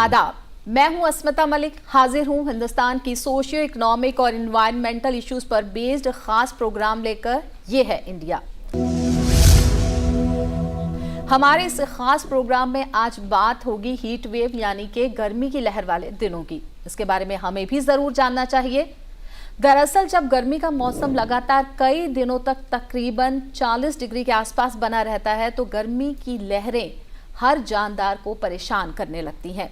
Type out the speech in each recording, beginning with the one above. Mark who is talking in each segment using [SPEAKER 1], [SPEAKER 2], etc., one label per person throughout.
[SPEAKER 1] आदाब, मैं हूं अस्मिता मलिक, हाजिर हूं हिंदुस्तान की सोशियो इकोनॉमिक और इन्वायरमेंटल इश्यूज पर बेस्ड खास प्रोग्राम लेकर। ये है इंडिया। हमारे इस खास प्रोग्राम में आज बात होगी हीट वेव यानी कि गर्मी की लहर वाले दिनों की। इसके बारे में हमें भी जरूर जानना चाहिए। दरअसल जब गर्मी का मौसम लगातार कई दिनों तक तकरीबन 40 डिग्री के आसपास बना रहता है तो गर्मी की लहरें हर जानदार को परेशान करने लगती हैं।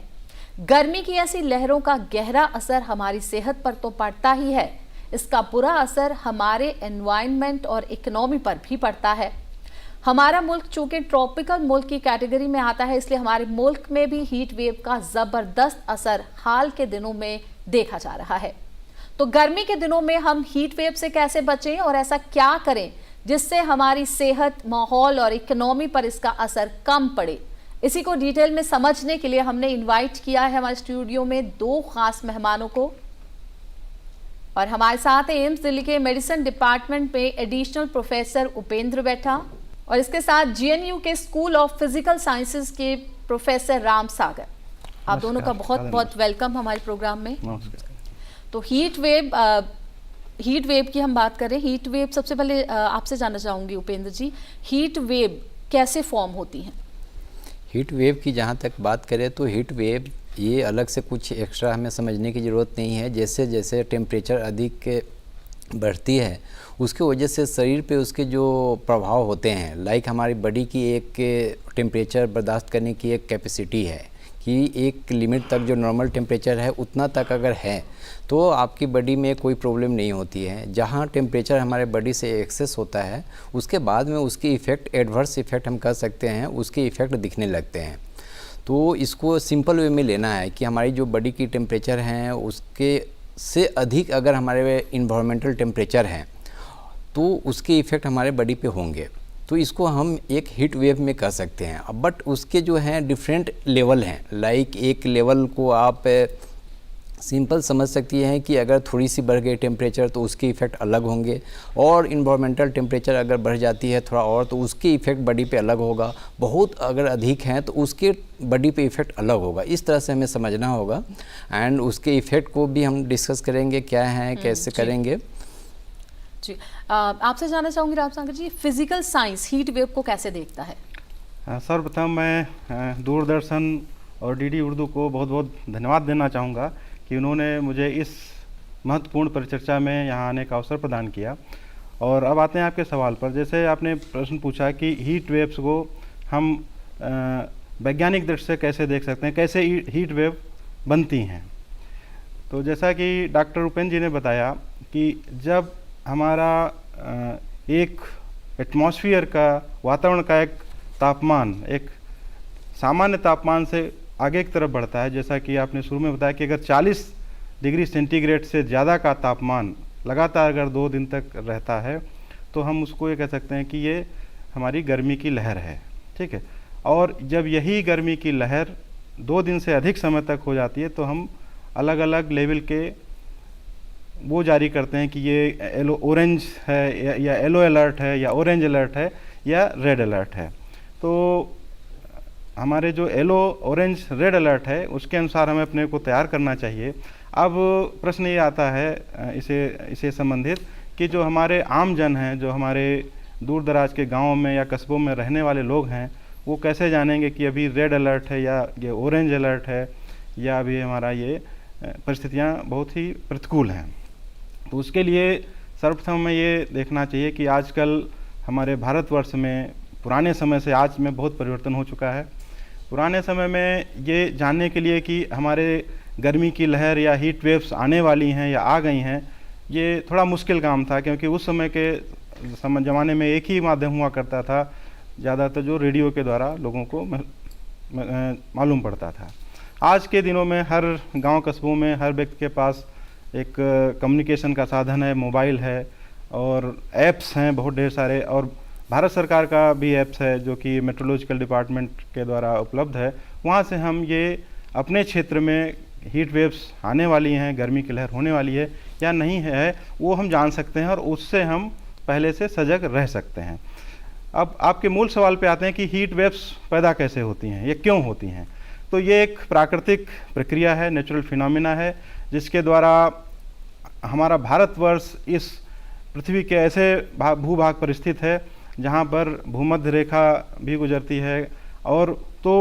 [SPEAKER 1] गर्मी की ऐसी लहरों का गहरा असर हमारी सेहत पर तो पड़ता ही है, इसका बुरा असर हमारे एनवायरनमेंट और इकोनॉमी पर भी पड़ता है। हमारा मुल्क चूंकि ट्रॉपिकल मुल्क की कैटेगरी में आता है, इसलिए हमारे मुल्क में भी हीट वेव का जबरदस्त असर हाल के दिनों में देखा जा रहा है। तो गर्मी के दिनों में हम हीट वेव से कैसे बचें और ऐसा क्या करें जिससे हमारी सेहत, माहौल और इकोनॉमी पर इसका असर कम पड़े, इसी को डिटेल में समझने के लिए हमने इनवाइट किया है हमारे स्टूडियो में दो खास मेहमानों को। और हमारे साथ एम्स दिल्ली के मेडिसिन डिपार्टमेंट में एडिशनल प्रोफेसर उपेंद्र बैठा और इसके साथ जीएनयू के स्कूल ऑफ फिजिकल साइंसेज के प्रोफेसर राम सागर। आप दोनों का बहुत बहुत वेलकम हमारे प्रोग्राम में। तो हीट वेव की हम बात करें। हीट वेव, सबसे पहले आपसे जानना चाहूँगी उपेंद्र जी, हीट वेव कैसे फॉर्म होती हैं?
[SPEAKER 2] हीट वेव की जहाँ तक बात करें तो हीट वेव ये अलग से कुछ एक्स्ट्रा हमें समझने की ज़रूरत नहीं है। जैसे जैसे टेम्परेचर अधिक बढ़ती है उसके वजह से शरीर पे उसके जो प्रभाव होते हैं, लाइक हमारी बॉडी की एक टेम्परेचर बर्दाश्त करने की एक कैपेसिटी है कि एक लिमिट तक जो नॉर्मल टेम्परेचर है उतना तक अगर है तो आपकी बॉडी में कोई प्रॉब्लम नहीं होती है। जहाँ टेम्परेचर हमारे बॉडी से एक्सेस होता है उसके बाद में उसकी इफ़ेक्ट, एडवर्स इफ़ेक्ट हम कह सकते हैं, उसके इफ़ेक्ट दिखने लगते हैं। तो इसको सिंपल वे में लेना है कि हमारी जो बॉडी की टेम्परेचर हैं उसके से अधिक अगर हमारे इन्वायरमेंटल टेम्परेचर हैं तो उसके इफ़ेक्ट हमारे बॉडी पे होंगे। तो इसको हम एक हीट वेव में कह सकते हैं। अब बट उसके जो हैं डिफरेंट लेवल हैं, लाइक एक लेवल को आप सिंपल समझ सकती हैं कि अगर थोड़ी सी बढ़ गई टेम्परेचर तो उसके इफ़ेक्ट अलग होंगे, और इन्वायरमेंटल टेम्परेचर अगर बढ़ जाती है थोड़ा और तो उसके इफ़ेक्ट बॉडी पे अलग होगा। बहुत अगर अधिक हैं तो उसके बॉडी पे इफ़ेक्ट अलग होगा। इस तरह से हमें समझना होगा एंड उसके इफ़ेक्ट को भी हम डिस्कस करेंगे क्या है, कैसे करेंगे।
[SPEAKER 1] जी, आपसे जानना चाहूँगी राम सागर जी, फिजिकल साइंस हीट वेव को कैसे देखता है?
[SPEAKER 3] सर्वप्रथम मैं दूरदर्शन और डीडी उर्दू को बहुत बहुत धन्यवाद देना चाहूँगा कि उन्होंने मुझे इस महत्वपूर्ण परिचर्चा में यहाँ आने का अवसर प्रदान किया। और अब आते हैं आपके सवाल पर। जैसे आपने प्रश्न पूछा कि हीट वेव्स को हम वैज्ञानिक दृष्टि से कैसे देख सकते हैं, कैसे हीट वेव बनती हैं। तो जैसा कि डॉक्टर उपेंद्र जी ने बताया कि जब हमारा एक एटमॉस्फेयर का, वातावरण का एक तापमान एक सामान्य तापमान से आगे की तरफ बढ़ता है, जैसा कि आपने शुरू में बताया कि अगर 40 डिग्री सेंटीग्रेड से ज़्यादा का तापमान लगातार अगर 2 दिन तक रहता है तो हम उसको ये कह सकते हैं कि ये हमारी गर्मी की लहर है, ठीक है। और जब यही गर्मी की लहर 2 दिन से अधिक समय तक हो जाती है तो हम अलग अलग लेवल के वो जारी करते हैं कि ये ऑरेंज है या येलो अलर्ट है या ऑरेंज अलर्ट है या रेड अलर्ट है। तो हमारे जो येलो, ऑरेंज, रेड अलर्ट है उसके अनुसार हमें अपने को तैयार करना चाहिए। अब प्रश्न ये आता है इसे संबंधित कि जो हमारे आम जन हैं, जो हमारे दूर दराज के गाँव में या कस्बों में रहने वाले लोग हैं, वो कैसे जानेंगे कि अभी रेड अलर्ट है या ये ऑरेंज अलर्ट है या अभी हमारा ये परिस्थितियाँ बहुत ही प्रतिकूल हैं। तो उसके लिए सर्वप्रथम हमें ये देखना चाहिए कि आजकल हमारे भारतवर्ष में पुराने समय से आज में बहुत परिवर्तन हो चुका है। पुराने समय में ये जानने के लिए कि हमारे गर्मी की लहर या हीट वेव्स आने वाली हैं या आ गई हैं, ये थोड़ा मुश्किल काम था, क्योंकि उस समय के ज़माने में एक ही माध्यम हुआ करता था, ज़्यादातर जो रेडियो के द्वारा लोगों को मालूम पड़ता था। आज के दिनों में हर गांव कस्बों में हर व्यक्ति के पास एक कम्युनिकेशन का साधन है, मोबाइल है और ऐप्स हैं बहुत ढेर सारे, और भारत सरकार का भी ऐप्स है जो कि मेट्रोलॉजिकल डिपार्टमेंट के द्वारा उपलब्ध है। वहाँ से हम ये अपने क्षेत्र में हीट वेव्स आने वाली हैं, गर्मी की लहर होने वाली है या नहीं है, वो हम जान सकते हैं और उससे हम पहले से सजग रह सकते हैं। अब आपके मूल सवाल पे आते हैं कि हीट वेव्स पैदा कैसे होती हैं, ये क्यों होती हैं। तो ये एक प्राकृतिक प्रक्रिया है, नेचुरल फिनोमिना है, जिसके द्वारा हमारा भारतवर्ष इस पृथ्वी के ऐसे भूभाग पर स्थित है जहाँ पर भूमध्य रेखा भी गुजरती है। और तो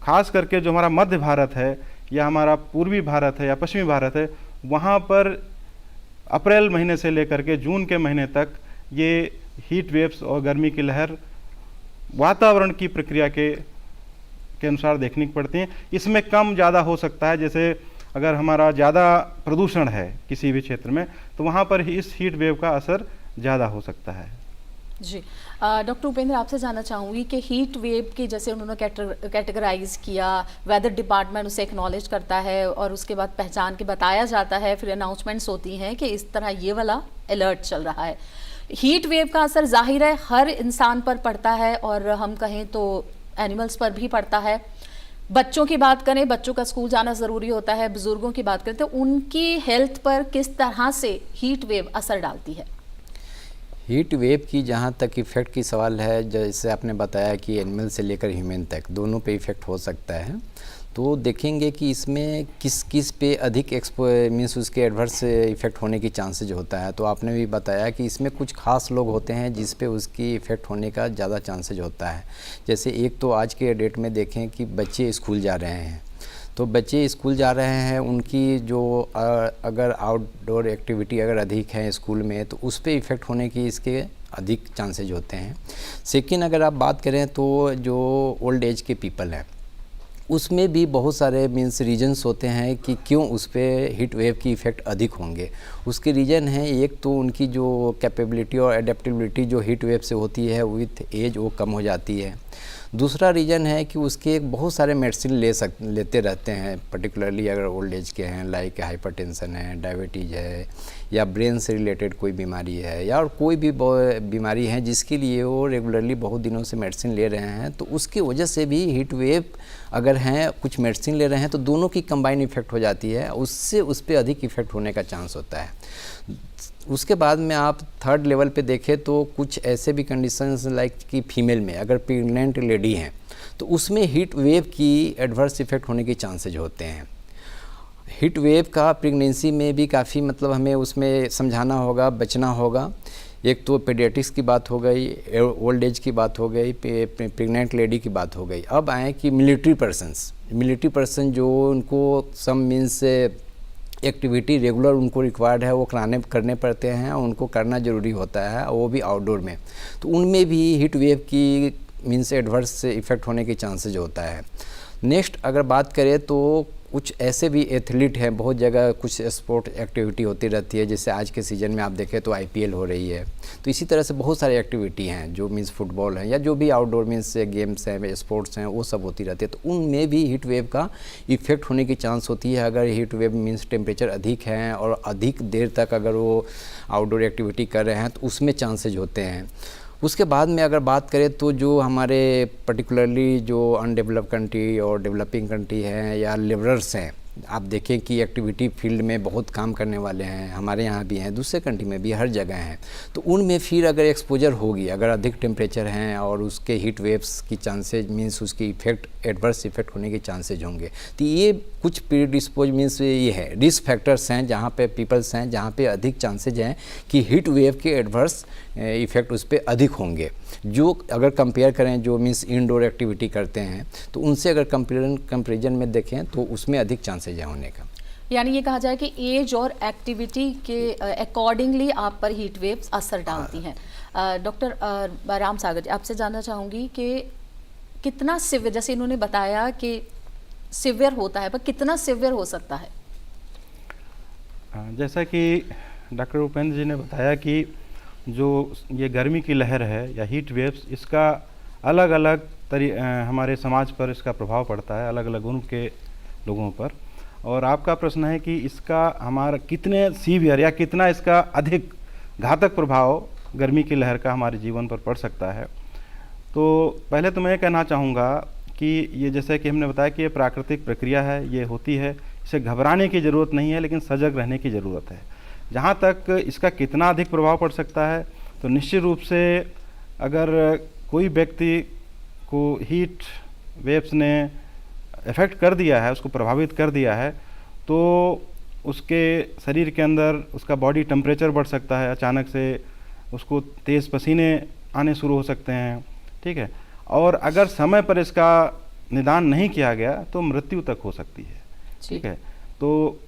[SPEAKER 3] खास करके जो हमारा मध्य भारत है या हमारा पूर्वी भारत है या पश्चिमी भारत है, वहाँ पर अप्रैल महीने से लेकर के जून के महीने तक ये हीट वेव्स और गर्मी की लहर वातावरण की प्रक्रिया के अनुसार देखनी पड़ती हैं। इसमें कम ज़्यादा हो सकता है, जैसे अगर हमारा ज़्यादा प्रदूषण है किसी भी क्षेत्र में तो वहाँ पर इस हीट वेव का असर ज़्यादा हो सकता है।
[SPEAKER 1] जी, डॉक्टर उपेंद्र, आपसे जानना चाहूँगी कि हीट वेव की जैसे उन्होंने कैटेगराइज किया, वेदर डिपार्टमेंट उसे एक्नॉलेज करता है और उसके बाद पहचान के बताया जाता है, फिर अनाउंसमेंट्स होती हैं कि इस तरह ये वाला अलर्ट चल रहा है। हीट वेव का असर जाहिर है हर इंसान पर पड़ता है और हम कहें तो एनिमल्स पर भी पड़ता है। बच्चों की बात करें, बच्चों का स्कूल जाना ज़रूरी होता है, बुजुर्गों की बात करें तो उनकी हेल्थ पर किस तरह से हीट वेव असर डालती है?
[SPEAKER 2] हीट वेव की जहाँ तक इफ़ेक्ट की सवाल है, जैसे आपने बताया कि एनिमल से लेकर ह्यूमन तक दोनों पे इफ़ेक्ट हो सकता है, तो देखेंगे कि इसमें किस किस पे अधिक मीन्स उसके एडवर्स इफ़ेक्ट होने की चांसेज होता है। तो आपने भी बताया कि इसमें कुछ खास लोग होते हैं जिस पे उसकी इफ़ेक्ट होने का ज़्यादा चांसेज होता है। जैसे एक तो आज के डेट में देखें कि बच्चे स्कूल जा रहे हैं, तो बच्चे स्कूल जा रहे हैं, उनकी जो अगर आउटडोर एक्टिविटी अगर अधिक है स्कूल में तो उस पर इफ़ेक्ट होने की इसके अधिक चांसेज होते हैं। सेकेंड, अगर आप बात करें तो जो ओल्ड एज के पीपल हैं उसमें भी बहुत सारे मीन्स रीजन्स होते हैं कि क्यों उस पर हीट वेव की इफ़ेक्ट अधिक होंगे। उसके रीज़न हैं, एक तो उनकी जो कैपेबिलिटी और एडेप्टेबिलिटी जो हीट वेव से होती है विथ एज वो कम हो जाती है। दूसरा रीज़न है कि उसके बहुत सारे मेडिसिन लेते रहते हैं, पर्टिकुलरली अगर ओल्ड एज के हैं, लाइक हाइपरटेंशन है, डायबिटीज़ है या ब्रेन से रिलेटेड कोई बीमारी है या और कोई भी बीमारी है जिसके लिए वो रेगुलरली बहुत दिनों से मेडिसिन ले रहे हैं, तो उसकी वजह से भी हीट वेव अगर हैं कुछ मेडिसिन ले रहे हैं तो दोनों की कंबाइन इफ़ेक्ट हो जाती है, उससे उस पर अधिक इफ़ेक्ट होने का चांस होता है। उसके बाद में आप थर्ड लेवल पे देखें तो कुछ ऐसे भी कंडीशंस लाइक कि फीमेल में अगर प्रेग्नेंट लेडी हैं तो उसमें हीट वेव की एडवर्स इफ़ेक्ट होने के चांसेज होते हैं। हीट वेव का प्रेगनेंसी में भी काफ़ी मतलब हमें उसमें समझाना होगा, बचना होगा। एक तो पीडियाट्रिक्स की बात हो गई, ओल्ड एज की बात हो गई, प्रेग्नेंट लेडी की बात हो गई। अब आए कि मिलिट्री पर्सन जो उनको सम मीन्स एक्टिविटी रेगुलर उनको रिक्वायर्ड है वो करने पड़ते हैं, उनको करना ज़रूरी होता है, वो भी आउटडोर में, तो उनमें भी हीट वेव की मीन्स एडवर्स इफ़ेक्ट होने के चांसेज होता है। नेक्स्ट अगर बात करें तो कुछ ऐसे भी एथलीट हैं, बहुत जगह कुछ स्पोर्ट एक्टिविटी होती रहती है, जैसे आज के सीज़न में आप देखें तो IPL हो रही है, तो इसी तरह से बहुत सारी एक्टिविटी हैं जो मीन्स फुटबॉल है या जो भी आउटडोर मीन्स गेम्स हैं, स्पोर्ट्स हैं, वो सब होती रहती है, तो उनमें भी हीट वेव का इफ़ेक्ट होने की चांस होती है। अगर हीट वेव मीन्स टेम्परेचर अधिक है और अधिक देर तक अगर वो आउटडोर एक्टिविटी कर रहे हैं तो उसमें चांसेज होते हैं। उसके बाद में अगर बात करें तो जो हमारे पर्टिकुलरली जो अनडेवलप्ड कंट्री और डेवलपिंग कंट्री हैं या लेबरर्स हैं, आप देखें कि एक्टिविटी फील्ड में बहुत काम करने वाले हैं, हमारे यहाँ भी हैं, दूसरे कंट्री में भी, हर जगह हैं, तो उनमें फिर अगर एक्सपोजर होगी, अगर अधिक टेम्परेचर हैं और उसके हीट वेव्स की चांसेज मीन्स उसकी इफेक्ट एडवर्स इफेक्ट होने के चांसेज होंगे। तो ये कुछ प्रीडिस्पोज मीन्स ये है रिस्क फैक्टर्स हैं जहाँ पे पीपल्स हैं जहाँ पे अधिक चांसेज हैं कि हीट वेव के एडवर्स इफ़ेक्ट उस पर अधिक होंगे। जो अगर कंपेयर करें जो मीन्स इनडोर एक्टिविटी करते हैं तो उनसे अगर कंपेरिजन में देखें तो उसमें अधिक चांसेज है होने का।
[SPEAKER 1] यानी ये कहा जाए कि एज और एक्टिविटी के अकॉर्डिंगली आप पर हीट वेव्स असर डालती हैं। डॉक्टर राम सागर जी, आपसे जानना चाहूँगी कि कितना सिवियर, जैसे इन्होंने बताया कि सिवियर होता है, पर कितना सिवियर हो सकता है?
[SPEAKER 3] जैसा कि डॉक्टर उपेंद्र जी ने बताया कि जो ये गर्मी की लहर है या हीट वेव्स, इसका अलग अलग हमारे समाज पर इसका प्रभाव पड़ता है, अलग अलग उम्र के लोगों पर। और आपका प्रश्न है कि इसका हमारा कितने सीवियर या कितना इसका अधिक घातक प्रभाव गर्मी की लहर का हमारे जीवन पर पड़ सकता है। तो पहले तो मैं कहना चाहूँगा कि ये जैसे कि हमने बताया कि ये प्राकृतिक प्रक्रिया है, ये होती है, इसे घबराने की ज़रूरत नहीं है, लेकिन सजग रहने की ज़रूरत है। जहाँ तक इसका कितना अधिक प्रभाव पड़ सकता है, तो निश्चित रूप से अगर कोई व्यक्ति को हीट वेव्स ने इफ़ेक्ट कर दिया है, उसको प्रभावित कर दिया है, तो उसके शरीर के अंदर उसका बॉडी टेम्परेचर बढ़ सकता है, अचानक से उसको तेज़ पसीने आने शुरू हो सकते हैं, ठीक है। और अगर समय पर इसका निदान नहीं किया गया तो मृत्यु तक हो सकती है, ठीक है। तो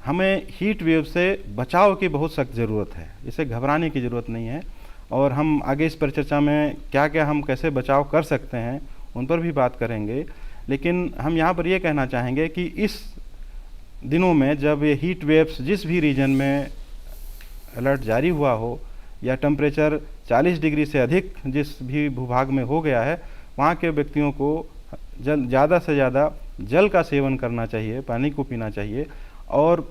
[SPEAKER 3] हमें हीट वेव से बचाव की बहुत सख्त ज़रूरत है, इसे घबराने की ज़रूरत नहीं है। और हम आगे इस परिचर्चा में क्या क्या हम कैसे बचाव कर सकते हैं उन पर भी बात करेंगे। लेकिन हम यहाँ पर ये कहना चाहेंगे कि इस दिनों में जब ये हीट वेव्स जिस भी रीजन में अलर्ट जारी हुआ हो या टेम्परेचर 40 डिग्री से अधिक जिस भी भूभाग में हो गया है, वहाँ के व्यक्तियों को ज़्यादा से ज़्यादा जल का सेवन करना चाहिए, पानी को पीना चाहिए और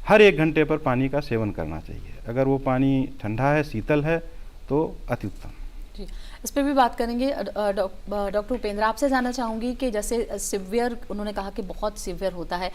[SPEAKER 3] हर 1 घंटे पर पानी का सेवन करना चाहिए। अगर वो पानी ठंडा है, शीतल है तो अति उत्तम।
[SPEAKER 1] जी, इस पर भी बात करेंगे। डॉक्टर उपेंद्र, आपसे जानना चाहूँगी कि जैसे सिवियर, उन्होंने कहा कि बहुत सिवियर होता है,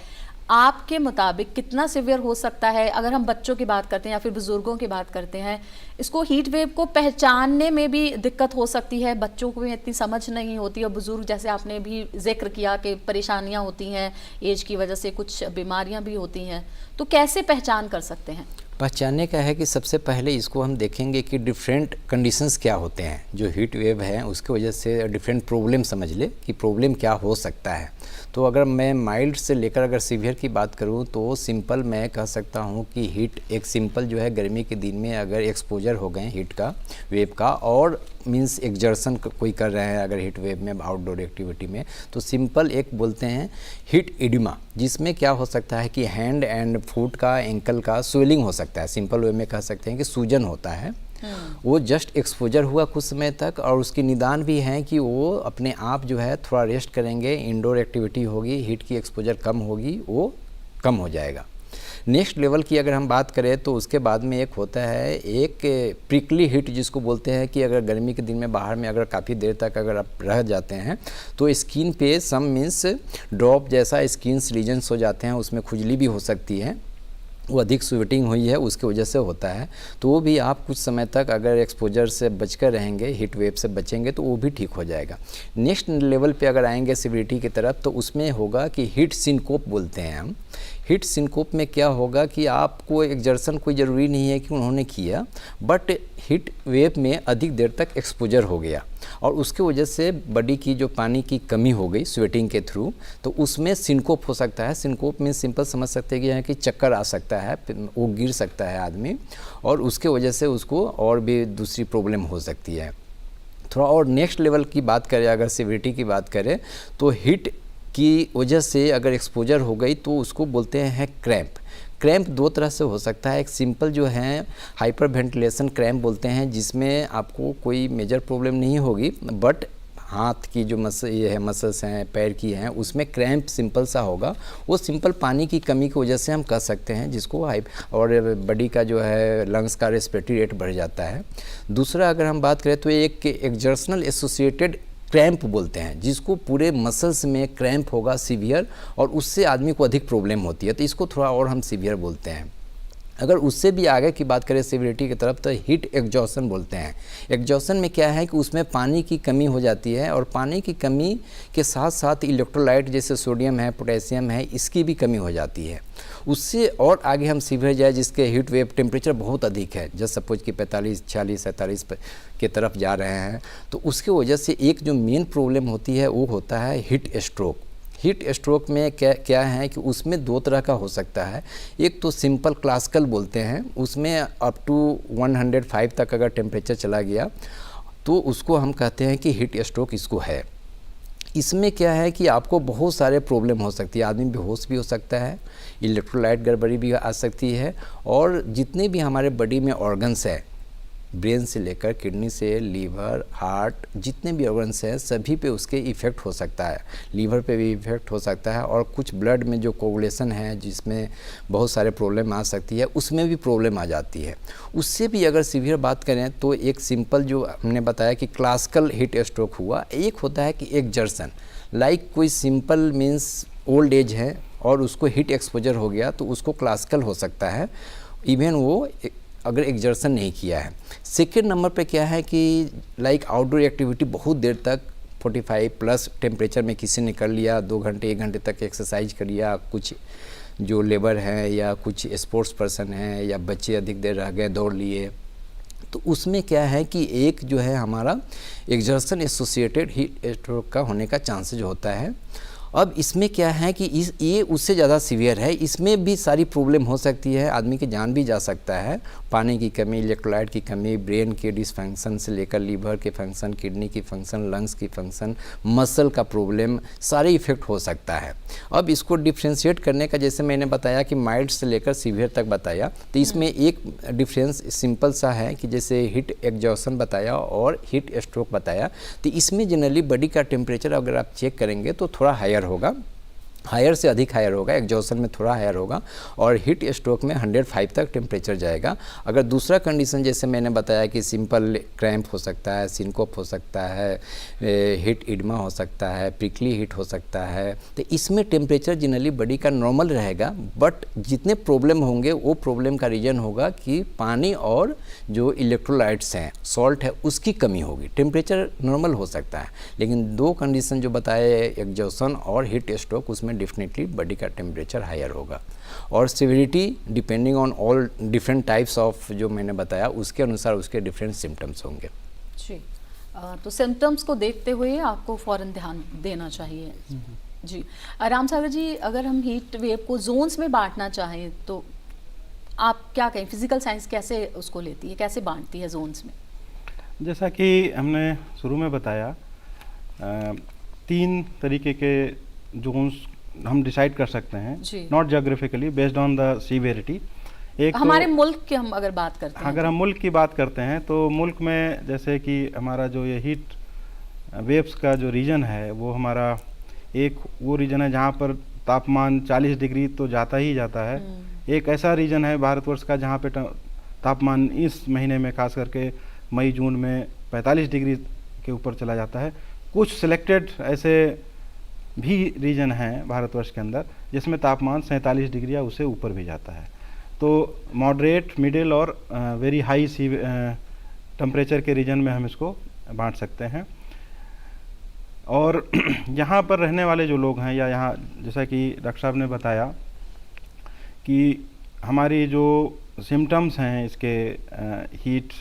[SPEAKER 1] आपके मुताबिक कितना सिवियर हो सकता है? अगर हम बच्चों की बात करते हैं या फिर बुजुर्गों की बात करते हैं, इसको हीट वेव को पहचानने में भी दिक्कत हो सकती है, बच्चों को भी इतनी समझ नहीं होती और बुजुर्ग, जैसे आपने भी जिक्र किया कि परेशानियां होती हैं, एज की वजह से कुछ बीमारियां भी होती हैं, तो कैसे पहचान कर सकते हैं?
[SPEAKER 2] पहचानने का है कि सबसे पहले इसको हम देखेंगे कि डिफरेंट कंडीशंस क्या होते हैं। जो हीट वेव है उसके वजह से डिफरेंट प्रॉब्लम समझ ले कि प्रॉब्लम क्या हो सकता है। तो अगर मैं माइल्ड से लेकर अगर सीवियर की बात करूं तो सिंपल मैं कह सकता हूं कि हीट एक सिंपल जो है गर्मी के दिन में अगर एक्सपोजर हो गए हीट का वेव का और मींस एक्सर्शन कोई कर रहे हैं अगर हीट वेव में आउटडोर एक्टिविटी में, तो सिंपल एक बोलते हैं हीट एडिमा, जिसमें क्या हो सकता है कि हैंड एंड फुट का एंकल का स्वेलिंग हो सकता है। सिंपल वे में कह सकते हैं कि सूजन होता है। वो जस्ट एक्सपोजर हुआ कुछ समय तक और उसकी निदान भी है कि वो अपने आप जो है थोड़ा रेस्ट करेंगे, इंडोर एक्टिविटी होगी, हीट की एक्सपोजर कम होगी, वो कम हो जाएगा। नेक्स्ट लेवल की अगर हम बात करें तो उसके बाद में एक होता है एक प्रिकली हीट, जिसको बोलते हैं कि अगर गर्मी के दिन में बाहर में अगर काफ़ी देर तक अगर आप रह जाते हैं तो स्किन पे सम मीन्स ड्रॉप जैसा स्किन रीजन्स हो जाते हैं, उसमें खुजली भी हो सकती है, वो अधिक स्वेटिंग हुई है उसके वजह से होता है। तो वो भी आप कुछ समय तक अगर एक्सपोजर से बचकर रहेंगे, हीट वेव से बचेंगे तो वो भी ठीक हो जाएगा। नेक्स्ट लेवल पे अगर आएंगे सिविरिटी की तरफ तो उसमें होगा कि हीट सिनकोप बोलते हैं हम। हीट सिनकोप में क्या होगा कि आपको एक्सर्शन कोई ज़रूरी नहीं है कि उन्होंने किया, बट हीट वेव में अधिक देर तक एक्सपोजर हो गया और उसके वजह से बॉडी की जो पानी की कमी हो गई स्वेटिंग के थ्रू, तो उसमें सिनकोप हो सकता है। सिनकोप में सिंपल समझ सकते हैं कि चक्कर आ सकता है, वो गिर सकता है आदमी और उसके वजह से उसको और भी दूसरी प्रॉब्लम हो सकती है थोड़ा। और नेक्स्ट लेवल की बात करें, अगर सिविरिटी की बात करें तो हीट की वजह से अगर एक्सपोजर हो गई तो उसको बोलते हैं क्रैम्प। क्रैम्प 2 तरह से हो सकता है। एक सिंपल जो है हाइपर वेंटिलेशन क्रैम्प बोलते हैं, जिसमें आपको कोई मेजर प्रॉब्लम नहीं होगी, बट हाथ की जो मसल्स हैं, पैर की हैं, उसमें क्रैम्प सिंपल सा होगा। वो सिंपल पानी की कमी की वजह से हम कह सकते हैं, जिसको और बॉडी का जो है लंग्स का रेस्पिरेटरी रेट बढ़ जाता है। दूसरा अगर हम बात करें तो एक एक्सर्शनल एसोसिएटेड क्रैम्प बोलते हैं, जिसको पूरे मसल्स में क्रैम्प होगा सीवियर और उससे आदमी को अधिक प्रॉब्लम होती है, तो इसको थोड़ा और हम सीवियर बोलते हैं। अगर उससे भी आगे की बात करें सीवियरिटी की तरफ तो हीट एग्जॉशन बोलते हैं। एग्जॉशन में क्या है कि उसमें पानी की कमी हो जाती है और पानी की कमी के साथ साथ इलेक्ट्रोलाइट जैसे सोडियम है, पोटेशियम है, इसकी भी कमी हो जाती है। उससे और आगे हम सीवियर जाए जिसके हीट वेव टेम्परेचर बहुत अधिक है, जैसे सपोज कि 45, 46, 47 के तरफ जा रहे हैं, तो उसके वजह से एक जो मेन प्रॉब्लम होती है वो होता है हीट स्ट्रोक। हीट स्ट्रोक में क्या है कि उसमें 2 तरह का हो सकता है। एक तो सिंपल क्लासिकल बोलते हैं, उसमें अप टू 105 तक अगर टेम्परेचर चला गया तो उसको हम कहते हैं कि हीट स्ट्रोक इसको है। इसमें क्या है कि आपको बहुत सारे प्रॉब्लम हो सकती है, आदमी बेहोश भी हो सकता है, इलेक्ट्रोलाइट गड़बड़ी भी आ सकती है, और जितने भी हमारे बॉडी में ऑर्गन्स है, ब्रेन से लेकर किडनी से लीवर, हार्ट, जितने भी ऑर्गन्स हैं सभी पे उसके इफ़ेक्ट हो सकता है। लीवर पे भी इफ़ेक्ट हो सकता है और कुछ ब्लड में जो कोगुलेशन है जिसमें बहुत सारे प्रॉब्लम आ सकती है, उसमें भी प्रॉब्लम आ जाती है। उससे भी अगर सीवियर बात करें तो एक सिंपल जो हमने बताया कि क्लासिकल हीट स्ट्रोक हुआ, एक होता है कि एक्सर्शन, लाइक कोई सिंपल मीन्स ओल्ड एज है और उसको हीट एक्सपोजर हो गया तो उसको क्लासिकल हो सकता है, इवन वो अगर एक्सर्शन नहीं किया है। सेकेंड नंबर पे क्या है कि लाइक आउटडोर एक्टिविटी बहुत देर तक 45 प्लस टेम्परेचर में किसी ने कर लिया, 2 घंटे 1 घंटे तक एक्सरसाइज कर लिया, कुछ जो लेबर हैं या कुछ स्पोर्ट्स पर्सन हैं या बच्चे अधिक देर रह गए दौड़ लिए, तो उसमें क्या है कि एक जो है हमारा एक्सर्शन एसोसिएटेड हीट स्ट्रोक का होने का चांसेज होता है। अब इसमें क्या है कि ये उससे ज़्यादा सीवियर है, इसमें भी सारी प्रॉब्लम हो सकती है, आदमी की जान भी जा सकता है। पानी की कमी, इलेक्ट्रोलाइट की कमी, ब्रेन के डिसफंक्शन से लेकर लीवर के फंक्शन, किडनी की फंक्शन, लंग्स की फंक्शन, मसल का प्रॉब्लम, सारे इफेक्ट हो सकता है। अब इसको डिफ्रेंशिएट करने का, जैसे मैंने बताया कि माइल्ड से लेकर सीवियर तक बताया, तो इसमें एक डिफरेंस सिंपल सा है कि जैसे हीट एग्जॉशन बताया और हीट स्ट्रोक बताया, तो इसमें जनरली बॉडी का टेम्परेचर अगर आप चेक करेंगे तो थोड़ा हायर होगा, हायर से अधिक हायर होगा, एग्जॉशन में थोड़ा हायर होगा, और हीट स्ट्रोक में 105 तक टेम्परेचर जाएगा। अगर दूसरा कंडीशन जैसे मैंने बताया कि सिंपल क्रैम्प हो सकता है, सिनकोप हो सकता है, हीट इडमा हो सकता है, प्रिकली हीट हो सकता है, तो इसमें टेम्परेचर जनरली बॉडी का नॉर्मल रहेगा, बट जितने प्रॉब्लम होंगे वो प्रॉब्लम का रीजन होगा कि पानी और जो इलेक्ट्रोलाइट्स हैं, सॉल्ट है, उसकी कमी होगी। टेम्परेचर नॉर्मल हो सकता है, लेकिन 2 कंडीशन जो बताए, एग्जॉशन और हीट स्ट्रोक, उसमें डेफिनेटली बॉडी का टेम्परेचर हायर होगा, और severity depending on all different types of जो मैंने बताया उसके अनुसार उसके डिफरेंट सिम्टम्स होंगे।
[SPEAKER 1] जी, तो सिम्टम्स को देखते हुए आपको फ़ौरन ध्यान देना चाहिए। जी, राम सागर जी, अगर हम हीट वेव को जोन्स में बांटना चाहें तो आप क्या कहें, फिजिकल साइंस कैसे उसको लेती है, कैसे बांटती है जोन्स में?
[SPEAKER 3] जैसा कि हमने शुरू में बताया, 3 तरीके के जोन्स हम डिसाइड कर सकते हैं, not geographically, based on the severity. एक
[SPEAKER 1] हमारे मुल्क की हम अगर बात करते हैं,
[SPEAKER 3] अगर हम मुल्क की बात करते हैं तो मुल्क में जैसे कि हमारा जो ये हीट वेव्स का जो रीजन है, वो हमारा एक वो रीजन है जहाँ पर तापमान 40 डिग्री तो जाता ही जाता है। एक ऐसा रीजन है भारतवर्ष का जहाँ पे तापमान इस महीने में खास करके मई जून में 45 डिग्री के ऊपर चला जाता है। कुछ सिलेक्टेड ऐसे भी रीजन हैं भारतवर्ष के अंदर जिसमें तापमान 47 डिग्री या उससे ऊपर भी जाता है। तो मॉडरेट, मिडिल और वेरी हाई टेम्परेचर के रीजन में हम इसको बांट सकते हैं। और यहाँ पर रहने वाले जो लोग हैं, या यहाँ जैसा कि डॉक्टर साहब ने बताया कि हमारी जो सिम्टम्स हैं इसके हीट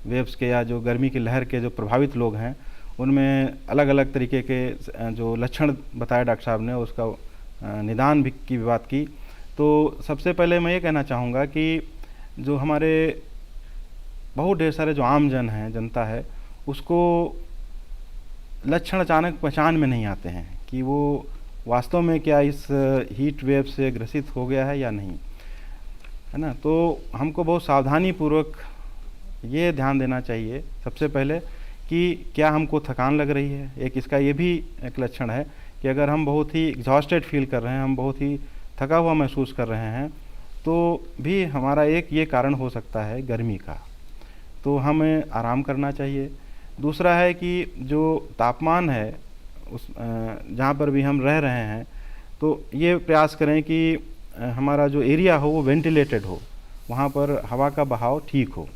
[SPEAKER 3] वेव्स के या जो गर्मी की लहर के जो प्रभावित लोग हैं, उनमें अलग अलग तरीके के जो लक्षण बताए डॉक्टर साहब ने, उसका निदान भी की बात की। तो सबसे पहले मैं ये कहना चाहूँगा कि जो हमारे बहुत ढेर सारे जो आम जन हैं, जनता है, उसको लक्षण अचानक पहचान में नहीं आते हैं कि वो वास्तव में क्या इस हीट वेव से ग्रसित हो गया है या नहीं, है ना। तो हमको बहुत सावधानी पूर्वक ये ध्यान देना चाहिए सबसे पहले कि क्या हमको थकान लग रही है। एक इसका ये भी एक लक्षण है कि अगर हम बहुत ही एग्जॉस्टेड फील कर रहे हैं, हम बहुत ही थका हुआ महसूस कर रहे हैं, तो भी हमारा एक ये कारण हो सकता है गर्मी का, तो हमें आराम करना चाहिए। दूसरा है कि जो तापमान है उस जहाँ पर भी हम रह रहे हैं, तो ये प्रयास करें कि हमारा जो एरिया हो वो वेंटिलेटेड हो, वहाँ पर हवा का बहाव ठीक हो,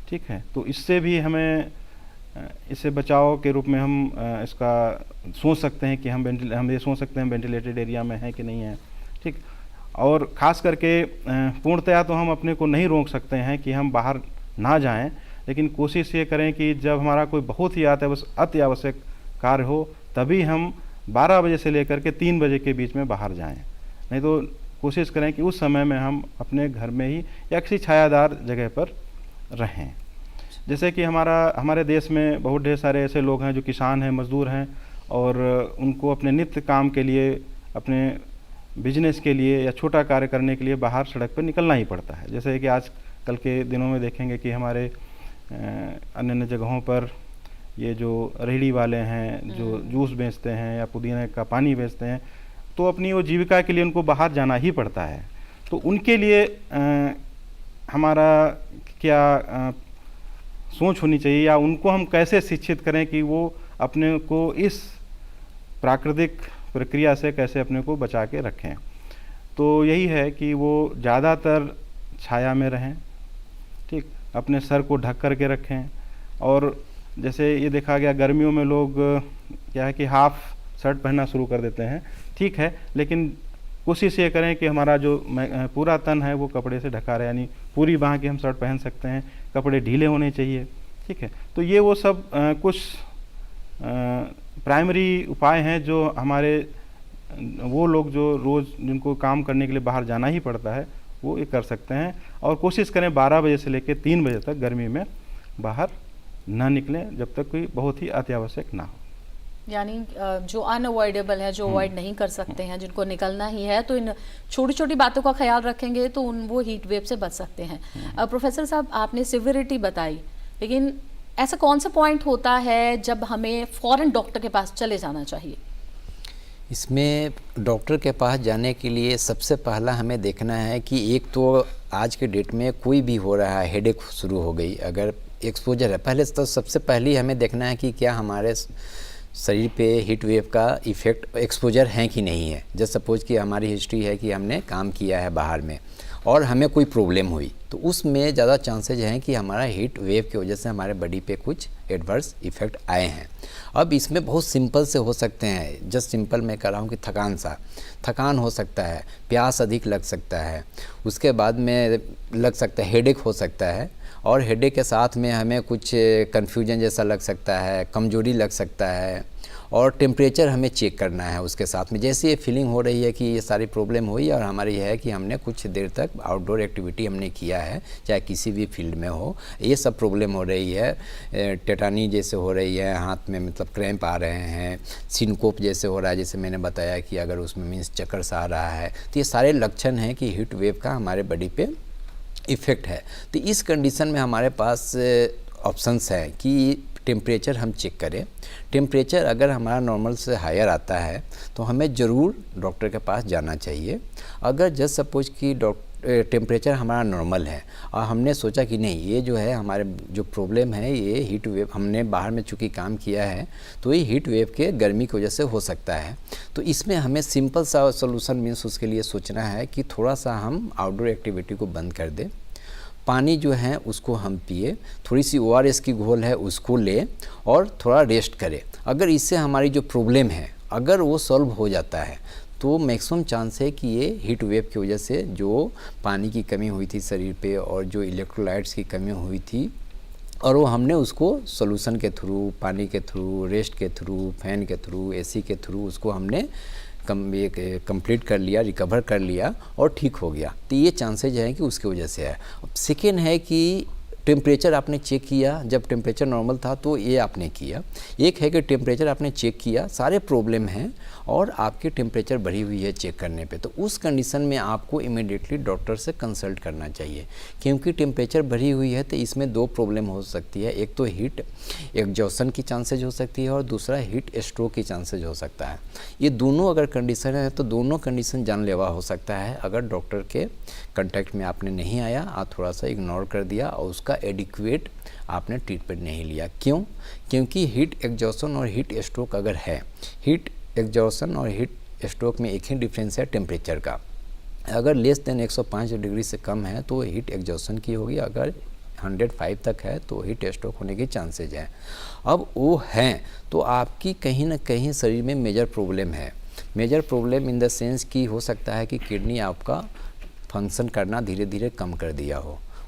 [SPEAKER 3] ठीक है। तो इससे भी हमें इससे बचाव के रूप में हम इसका सोच सकते हैं कि हम ये सोच सकते हैं वेंटिलेटेड एरिया में है कि नहीं है, ठीक। और ख़ास करके पूर्णतया तो हम अपने को नहीं रोक सकते हैं कि हम बाहर ना जाएं, लेकिन कोशिश ये करें कि जब हमारा कोई बहुत ही अति आवश्यक कार्य हो तभी हम 12 बजे से लेकर के 3 बजे के बीच में बाहर जाएं। नहीं तो कोशिश करें कि उस समय में हम अपने घर में ही या किसी छायादार जगह पर रहें। जैसे कि हमारे देश में बहुत ढेर सारे ऐसे लोग हैं जो किसान हैं, मज़दूर हैं, और उनको अपने नित्य काम के लिए, अपने बिजनेस के लिए या छोटा कार्य करने के लिए बाहर सड़क पर निकलना ही पड़ता है। जैसे कि आज कल के दिनों में देखेंगे कि हमारे अन्य अन्य जगहों पर ये जो रेहड़ी वाले हैं, जो जूस बेचते हैं या पुदीने का पानी बेचते हैं, तो अपनी वो जीविका के लिए उनको बाहर जाना ही पड़ता है। तो उनके लिए हमारा क्या सोच होनी चाहिए, या उनको हम कैसे शिक्षित करें कि वो अपने को इस प्राकृतिक प्रक्रिया से कैसे अपने को बचा के रखें। तो यही है कि वो ज़्यादातर छाया में रहें, ठीक, अपने सर को ढक कर के रखें, और जैसे ये देखा गया गर्मियों में लोग क्या है कि हाफ शर्ट पहनना शुरू कर देते हैं, ठीक है, लेकिन कोशिश ये करें कि हमारा जो पूरा तन है वो कपड़े से ढका रहे, यानी पूरी बांह की हम शर्ट पहन सकते हैं, कपड़े ढीले होने चाहिए, ठीक है। तो ये वो सब कुछ प्राइमरी उपाय हैं जो हमारे वो लोग जो रोज़ जिनको काम करने के लिए बाहर जाना ही पड़ता है वो ये कर सकते हैं। और कोशिश करें 12 बजे से लेकर 3 बजे तक गर्मी में बाहर ना निकलें जब तक कोई बहुत ही अत्यावश्यक ना हो।
[SPEAKER 1] यानी जो अनअवॉइडेबल है, जो अवॉइड नहीं कर सकते हैं, जिनको निकलना ही है, तो इन छोटी छोटी बातों का ख्याल रखेंगे तो वो हीट वेव से बच सकते हैं। प्रोफेसर साहब, आपने सिविरिटी बताई, लेकिन ऐसा कौन सा पॉइंट होता है जब हमें फ़ौरन डॉक्टर के पास चले जाना चाहिए?
[SPEAKER 2] इसमें डॉक्टर के पास जाने के लिए सबसे पहला हमें देखना है कि एक तो आज के डेट में कोई भी हो रहा है, हेडेक शुरू हो गई, अगर एक्सपोजर है, पहले तो सबसे पहले हमें देखना है कि क्या हमारे शरीर पे हीट वेव का इफ़ेक्ट एक्सपोजर है कि नहीं है। जैसे सपोज कि हमारी हिस्ट्री है कि हमने काम किया है बाहर में और हमें कोई प्रॉब्लम हुई, तो उसमें ज़्यादा चांसेज हैं कि हमारा हीट वेव की वजह से हमारे बॉडी पे कुछ एडवर्स इफ़ेक्ट आए हैं। अब इसमें बहुत सिंपल से हो सकते हैं, जस्ट सिंपल मैं कह रहा हूँ कि थकान हो सकता है, प्यास अधिक लग सकता है, उसके बाद में लग सकता है हेडेक हो सकता है, और हेडेक के साथ में हमें कुछ कन्फ्यूजन जैसा लग सकता है, कमजोरी लग सकता है, और टेम्परेचर हमें चेक करना है उसके साथ में। जैसे ये फीलिंग हो रही है कि ये सारी प्रॉब्लम हुई और हमारी है कि हमने कुछ देर तक आउटडोर एक्टिविटी हमने किया है, चाहे किसी भी फील्ड में हो, ये सब प्रॉब्लम हो रही है, टेटानी जैसे हो रही है, हाथ में मतलब क्रैम्प आ रहे हैं, सिनकोप जैसे हो रहा है, जैसे मैंने बताया कि अगर उसमें मीन्स चक्कर सा आ रहा है, तो ये सारे लक्षण हैं कि हीट वेव का हमारे बॉडी पे इफ़ेक्ट है। तो इस कंडीशन में हमारे पास ऑप्शंस है कि टेम्परेचर हम चेक करें। टेम्परेचर अगर हमारा नॉर्मल से हायर आता है तो हमें ज़रूर डॉक्टर के पास जाना चाहिए। अगर जस्ट सपोज कि टेम्परेचर हमारा नॉर्मल है और हमने सोचा कि नहीं, ये जो है हमारे जो प्रॉब्लम है ये हीट वेव, हमने बाहर में चूँकि काम किया है तो ये हीट वेव के गर्मी की वजह से हो सकता है, तो इसमें हमें सिंपल सा सोल्यूशन मीन्स उसके लिए सोचना है कि थोड़ा सा हम आउटडोर एक्टिविटी को बंद कर दें, पानी जो है उसको हम पिए, थोड़ी सी ORS की घोल है उसको ले और थोड़ा रेस्ट करें। अगर इससे हमारी जो प्रॉब्लम है अगर वो सॉल्व हो जाता है तो मैक्सिमम चांस है कि ये हीट वेव की वजह से जो पानी की कमी हुई थी शरीर पे और जो इलेक्ट्रोलाइट्स की कमी हुई थी, और वो हमने उसको सॉल्यूशन के थ्रू, पानी के थ्रू, रेस्ट के थ्रू, फैन के थ्रू, AC के थ्रू उसको हमने कंप्लीट कर लिया, रिकवर कर लिया और ठीक हो गया। तो ये चांसेज हैं कि उसकी वजह से है। अब सेकेंड है कि टेम्परेचर आपने चेक किया, जब टेम्परेचर नॉर्मल था तो ये आपने किया। एक है कि टेम्परेचर आपने चेक किया, सारे प्रॉब्लम हैं और आपकी टेम्परेचर बढ़ी हुई है चेक करने पे, तो उस कंडीशन में आपको इमीडिएटली डॉक्टर से कंसल्ट करना चाहिए, क्योंकि टेम्परेचर बढ़ी हुई है तो इसमें दो प्रॉब्लम हो सकती है। एक तो हीट एग्जॉशन की चांसेज हो सकती है और दूसरा हीट स्ट्रोक की चांसेज हो सकता है। ये दोनों अगर कंडीशन है तो दोनों कंडीशन जानलेवा हो सकता है अगर डॉक्टर के कांटेक्ट में आपने नहीं आया, आप थोड़ा सा इग्नोर कर दिया और उसका एडिक्वेट आपने ट्रीटमेंट नहीं लिया। क्यों? क्योंकि हीट एग्जॉशन और हीट स्ट्रोक अगर है, हीट एग्जॉशन और हीट स्ट्रोक में एक ही डिफरेंस है टेम्परेचर का। अगर लेस देन 105 डिग्री से कम है तो हीट एग्जॉशन की होगी, अगर 105 तक है तो हीट स्ट्रोक होने के चांसेज हैं। अब वो हैं तो आपकी कहीं ना कहीं शरीर में मेजर प्रॉब्लम है। Major problem in the sense कि हो सकता है कि किडनी आपका फंक्शन करना धीरे धीरे कम कर दिया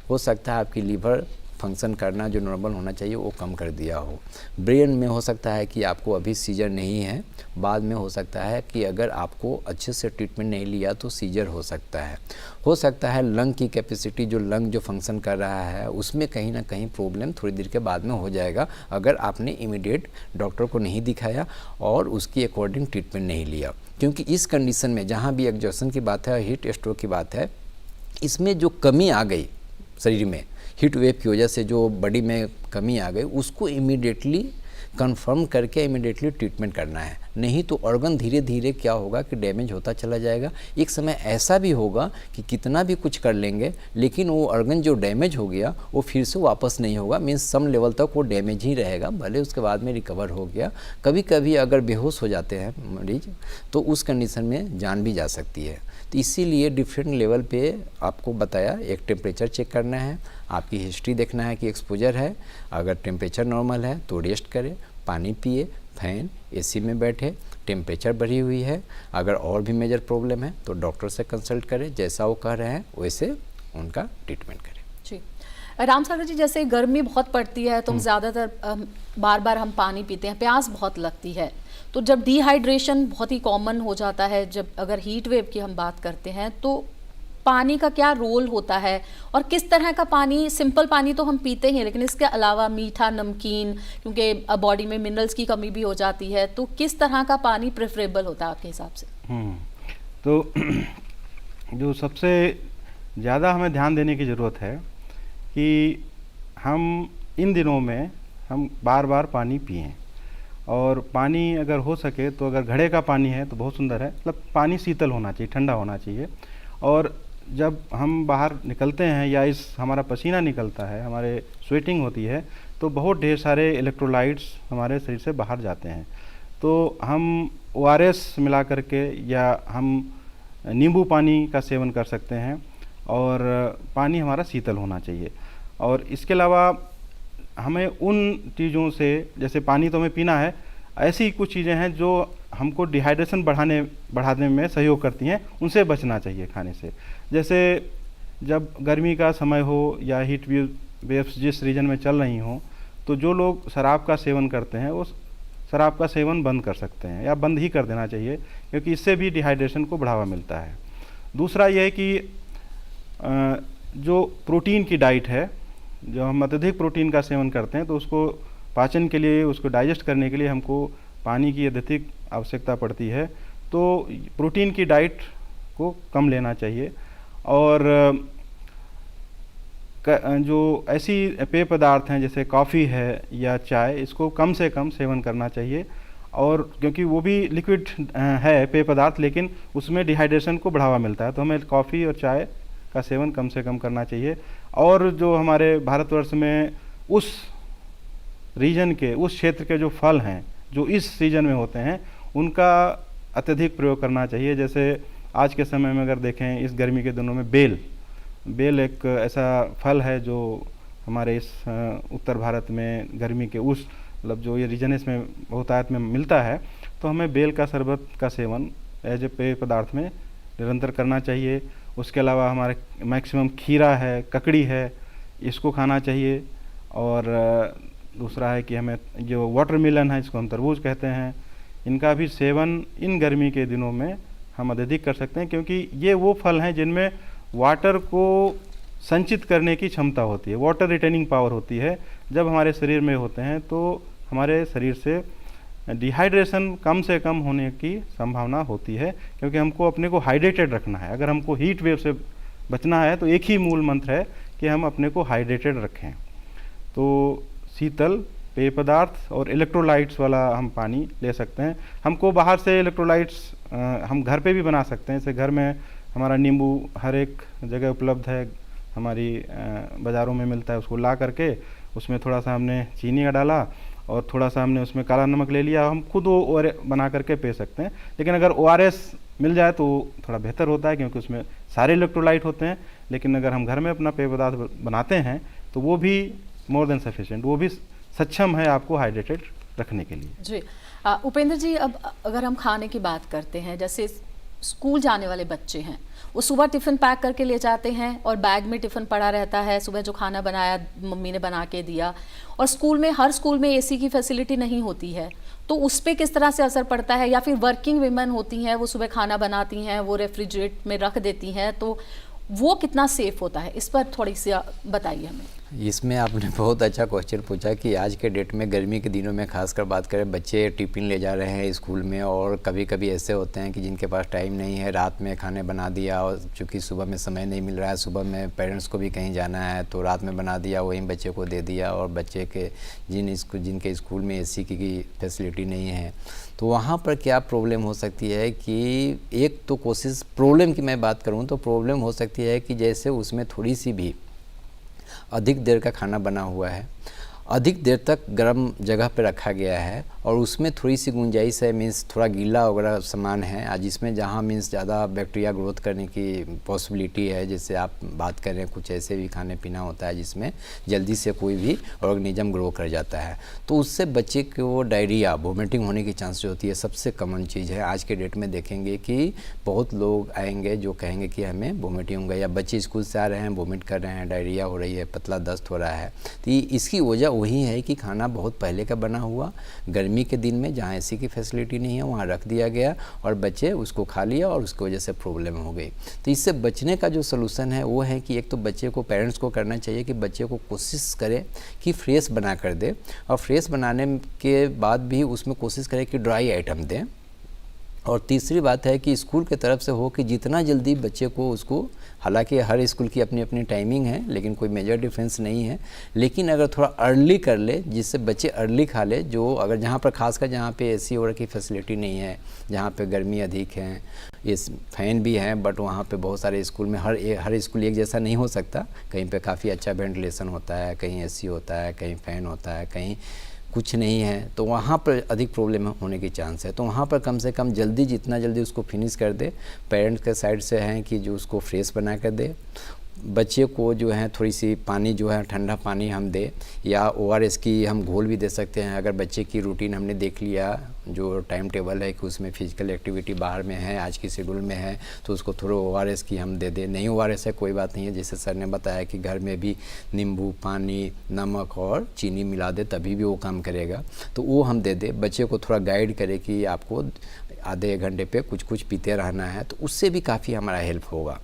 [SPEAKER 2] हो सकता है आपकी लीवर फंक्शन करना जो नॉर्मल होना चाहिए वो कम कर दिया हो। ब्रेन में हो सकता है कि आपको अभी सीजर नहीं है, बाद में हो सकता है कि अगर आपको अच्छे से ट्रीटमेंट नहीं लिया तो सीजर हो सकता है। हो सकता है लंग की कैपेसिटी, जो लंग जो फंक्शन कर रहा है उसमें कहीं ना कहीं प्रॉब्लम थोड़ी देर के बाद में हो जाएगा अगर आपने इमीडिएट डॉक्टर को नहीं दिखाया और उसकी अकॉर्डिंग ट्रीटमेंट नहीं लिया। क्योंकि इस कंडीशन में जहाँ भी एग्जॉशन की बात है, हीट स्ट्रोक की बात है, इसमें जो कमी आ गई शरीर में हीट वेव की वजह से, जो बॉडी में कमी आ गई, उसको इमीडिएटली कंफर्म करके इमीडिएटली ट्रीटमेंट करना है। नहीं तो ऑर्गन धीरे धीरे क्या होगा कि डैमेज होता चला जाएगा। एक समय ऐसा भी होगा कि कितना भी कुछ कर लेंगे लेकिन वो ऑर्गन जो डैमेज हो गया वो फिर से वापस नहीं होगा, मीन्स सम लेवल तक वो डैमेज ही रहेगा, भले उसके बाद में रिकवर हो गया। कभी कभी अगर बेहोश हो जाते हैं मरीज तो उस कंडीशन में जान भी जा सकती है। तो इसीलिए डिफरेंट लेवल पे आपको बताया, एक टेम्परेचर चेक करना है, आपकी हिस्ट्री देखना है कि एक्सपोजर है। अगर टेम्परेचर नॉर्मल है तो रेस्ट करें, पानी पिए, फैन एसी में बैठे, टेम्परेचर बढ़ी हुई है, अगर और भी मेजर प्रॉब्लम है तो डॉक्टर से कंसल्ट करें, जैसा वो कह रहे हैं वैसे उनका ट्रीटमेंट करें।
[SPEAKER 1] जी राम सागर जी, जैसे गर्मी बहुत पड़ती है तो हम ज़्यादातर बार बार हम पानी पीते हैं, प्यास बहुत लगती है, तो जब डिहाइड्रेशन बहुत ही कॉमन हो जाता है, जब अगर हीट वेव की हम बात करते हैं तो पानी का क्या रोल होता है और किस तरह का पानी? सिंपल पानी तो हम पीते ही हैं, लेकिन इसके अलावा मीठा, नमकीन, क्योंकि बॉडी में मिनरल्स की कमी भी हो जाती है, तो किस तरह का पानी प्रेफरेबल होता है आपके हिसाब से?
[SPEAKER 3] तो जो सबसे ज़्यादा हमें ध्यान देने की ज़रूरत है कि हम इन दिनों में हम बार बार पानी पिएं, और पानी अगर हो सके तो अगर घड़े का पानी है तो बहुत सुंदर है, मतलब पानी शीतल होना चाहिए, ठंडा होना चाहिए। और जब हम बाहर निकलते हैं या हमारा पसीना निकलता है, हमारे स्वेटिंग होती है, तो बहुत ढेर सारे इलेक्ट्रोलाइट्स हमारे शरीर से बाहर जाते हैं। तो हम ORS मिला करके या हम नींबू पानी का सेवन कर सकते हैं, और पानी हमारा शीतल होना चाहिए। और इसके अलावा हमें उन चीज़ों से, जैसे पानी तो हमें पीना है, ऐसी कुछ चीज़ें हैं जो हमको डिहाइड्रेशन बढ़ाने में सहयोग करती हैं, उनसे बचना चाहिए खाने से। जैसे जब गर्मी का समय हो या हीट वेव्स जिस रीजन में चल रही हों, तो जो लोग शराब का सेवन करते हैं वो शराब का सेवन बंद कर सकते हैं या बंद ही कर देना चाहिए, क्योंकि इससे भी डिहाइड्रेशन को बढ़ावा मिलता है। दूसरा यह है कि जो प्रोटीन की डाइट है, जो हम अत्यधिक प्रोटीन का सेवन करते हैं तो उसको पाचन के लिए, उसको डाइजेस्ट करने के लिए हमको पानी की अत्यधिक आवश्यकता पड़ती है। तो प्रोटीन की डाइट को कम लेना चाहिए, और जो ऐसी पेय पदार्थ हैं जैसे कॉफ़ी है या चाय, इसको कम से कम सेवन करना चाहिए। और क्योंकि वो भी लिक्विड है पेय पदार्थ, लेकिन उसमें डिहाइड्रेशन को बढ़ावा मिलता है, तो हमें कॉफ़ी और चाय का सेवन कम से कम करना चाहिए। और जो हमारे भारतवर्ष में उस रीजन के, उस क्षेत्र के जो फल हैं जो इस सीजन में होते हैं, उनका अत्यधिक प्रयोग करना चाहिए। जैसे आज के समय में अगर देखें, इस गर्मी के दिनों में बेल एक ऐसा फल है जो हमारे इस उत्तर भारत में गर्मी के उस, मतलब जो ये रीजन है, इसमें बहुतायत में मिलता है, तो हमें बेल का शरबत का सेवन एज ए पेय पदार्थ में निरंतर करना चाहिए। उसके अलावा हमारे मैक्सिमम खीरा है, ककड़ी है, इसको खाना चाहिए। और दूसरा है कि हमें जो वाटरमेलन है, इसको हम तरबूज कहते हैं, इनका भी सेवन इन गर्मी के दिनों में हम अत्यधिक कर सकते हैं, क्योंकि ये वो फल हैं जिनमें वाटर को संचित करने की क्षमता होती है, वाटर रिटेनिंग पावर होती है। जब हमारे शरीर में होते हैं तो हमारे शरीर से डिहाइड्रेशन कम से कम होने की संभावना होती है, क्योंकि हमको अपने को हाइड्रेटेड रखना है। अगर हमको हीट वेव से बचना है तो एक ही मूल मंत्र है कि हम अपने को हाइड्रेटेड रखें। तो शीतल पेय पदार्थ और इलेक्ट्रोलाइट्स वाला हम पानी ले सकते हैं। हमको बाहर से इलेक्ट्रोलाइट्स हम घर पे भी बना सकते हैं। जैसे घर में हमारा नींबू हर एक जगह उपलब्ध है, हमारी बाज़ारों में मिलता है, उसको ला करके उसमें थोड़ा सा हमने चीनी का डाला और थोड़ा सा हमने उसमें काला नमक ले लिया, हम खुद वो बना करके पी सकते हैं। लेकिन अगर ORS मिल जाए तो थोड़ा बेहतर होता है, क्योंकि उसमें सारे इलेक्ट्रोलाइट होते हैं। लेकिन अगर हम घर में अपना पेय पदार्थ बनाते हैं तो वो भी मोर देन सफिशिएंट, वो भी सक्षम है आपको हाइड्रेटेड रखने के लिए।
[SPEAKER 1] जी उपेंद्र जी, अब अगर हम खाने की बात करते हैं, जैसे स्कूल जाने वाले बच्चे हैं, वो सुबह टिफ़िन पैक करके ले जाते हैं और बैग में टिफ़िन पड़ा रहता है, सुबह जो खाना बनाया मम्मी ने बना के दिया, और स्कूल में, हर स्कूल में AC की फैसिलिटी नहीं होती है, तो उस पर किस तरह से असर पड़ता है? या फिर वर्किंग वीमेन होती हैं, वो सुबह खाना बनाती हैं, वो रेफ्रिजरेट में रख देती हैं, तो वो कितना सेफ होता है? इस पर थोड़ी सी बताइए हमें।
[SPEAKER 2] इसमें आपने बहुत अच्छा क्वेश्चन पूछा कि आज के डेट में गर्मी के दिनों में खासकर बात करें, बच्चे टिफ़िन ले जा रहे हैं स्कूल में, और कभी कभी ऐसे होते हैं कि जिनके पास टाइम नहीं है, रात में खाने बना दिया, और चूँकि सुबह में समय नहीं मिल रहा है, सुबह में पेरेंट्स को भी कहीं जाना है, तो रात में बना दिया, वहीं बच्चे को दे दिया, और बच्चे के जिनके स्कूल में AC की फैसिलिटी नहीं है, तो वहाँ पर क्या प्रॉब्लम हो सकती है कि एक तो कोशिश, प्रॉब्लम की मैं बात करूँ तो प्रॉब्लम हो सकती है कि जैसे उसमें थोड़ी सी भी अधिक देर का खाना बना हुआ है अधिक देर तक गर्म जगह पर रखा गया है और उसमें थोड़ी सी गुंजाइश है, मीन्स थोड़ा गीला वगैरह सामान है जिसमें जहाँ मीन्स ज़्यादा बैक्टीरिया ग्रोथ करने की पॉसिबिलिटी है। जैसे आप बात कर रहे हैं कुछ ऐसे भी खाने पीना होता है जिसमें जल्दी से कोई भी ऑर्गेनिज्म ग्रो कर जाता है, तो उससे बच्चे को डायरिया वोमिटिंग होने की चांसेस होती है। सबसे कॉमन चीज़ है आज के डेट में देखेंगे कि बहुत लोग आएंगे जो कहेंगे कि हमें वोमिटिंग होगा, या बच्चे स्कूल से आ रहे हैं वोमिट कर रहे हैं, डायरिया हो रही है, पतला दस्त हो रहा है। तो इसकी वजह वही है कि खाना बहुत पहले का बना हुआ गर्मी के दिन में जहाँ एसी की फैसिलिटी नहीं है वहाँ रख दिया गया और बच्चे उसको खा लिया और उसकी वजह से प्रॉब्लम हो गई। तो इससे बचने का जो सलूशन है वो है कि एक तो बच्चे को, पेरेंट्स को करना चाहिए कि बच्चे को कोशिश करें कि फ्रेश बना कर दे, और फ्रेश बनाने के बाद भी उसमें कोशिश करें कि ड्राई आइटम दें। और तीसरी बात है कि स्कूल की तरफ से हो कि जितना जल्दी बच्चे को उसको, हालांकि हर स्कूल की अपनी अपनी टाइमिंग है लेकिन कोई मेजर डिफरेंस नहीं है, लेकिन अगर थोड़ा अर्ली कर ले जिससे बच्चे अर्ली खा ले, जो अगर जहाँ पर खासकर जहाँ पे एसी वगैरह की फैसिलिटी नहीं है, जहाँ पे गर्मी अधिक है, इस फैन भी हैं बट वहाँ पे बहुत सारे स्कूल में हर स्कूल एक जैसा नहीं हो सकता, कहीं पे काफ़ी अच्छा वेंटिलेशन होता है, कहीं एसी होता है, कहीं फ़ैन होता है, कहीं कुछ नहीं है, तो वहाँ पर अधिक प्रॉब्लम होने की चांस है। तो वहाँ पर कम से कम जल्दी, जितना जल्दी उसको फिनिश कर दे, पेरेंट्स के साइड से हैं कि जो उसको फ्रेश बना कर दे। बच्चे को जो है थोड़ी सी पानी जो है ठंडा पानी हम दे, या ORS की हम घोल भी दे सकते हैं। अगर बच्चे की रूटीन हमने देख लिया, जो टाइम टेबल है कि उसमें फिजिकल एक्टिविटी बाहर में है, आज की शेड्यूल में है, तो उसको थोड़ा ORS की हम दे दें। नहीं ORS है कोई बात नहीं है, जैसे सर ने बताया कि घर में भी नींबू पानी, नमक और चीनी मिला दे तभी भी वो काम करेगा, तो वो हम दे दें। बच्चे को थोड़ा गाइड करें कि आपको आधे 1 घंटे पे कुछ कुछ पीते रहना है, तो उससे भी काफ़ी हमारा हेल्प होगा।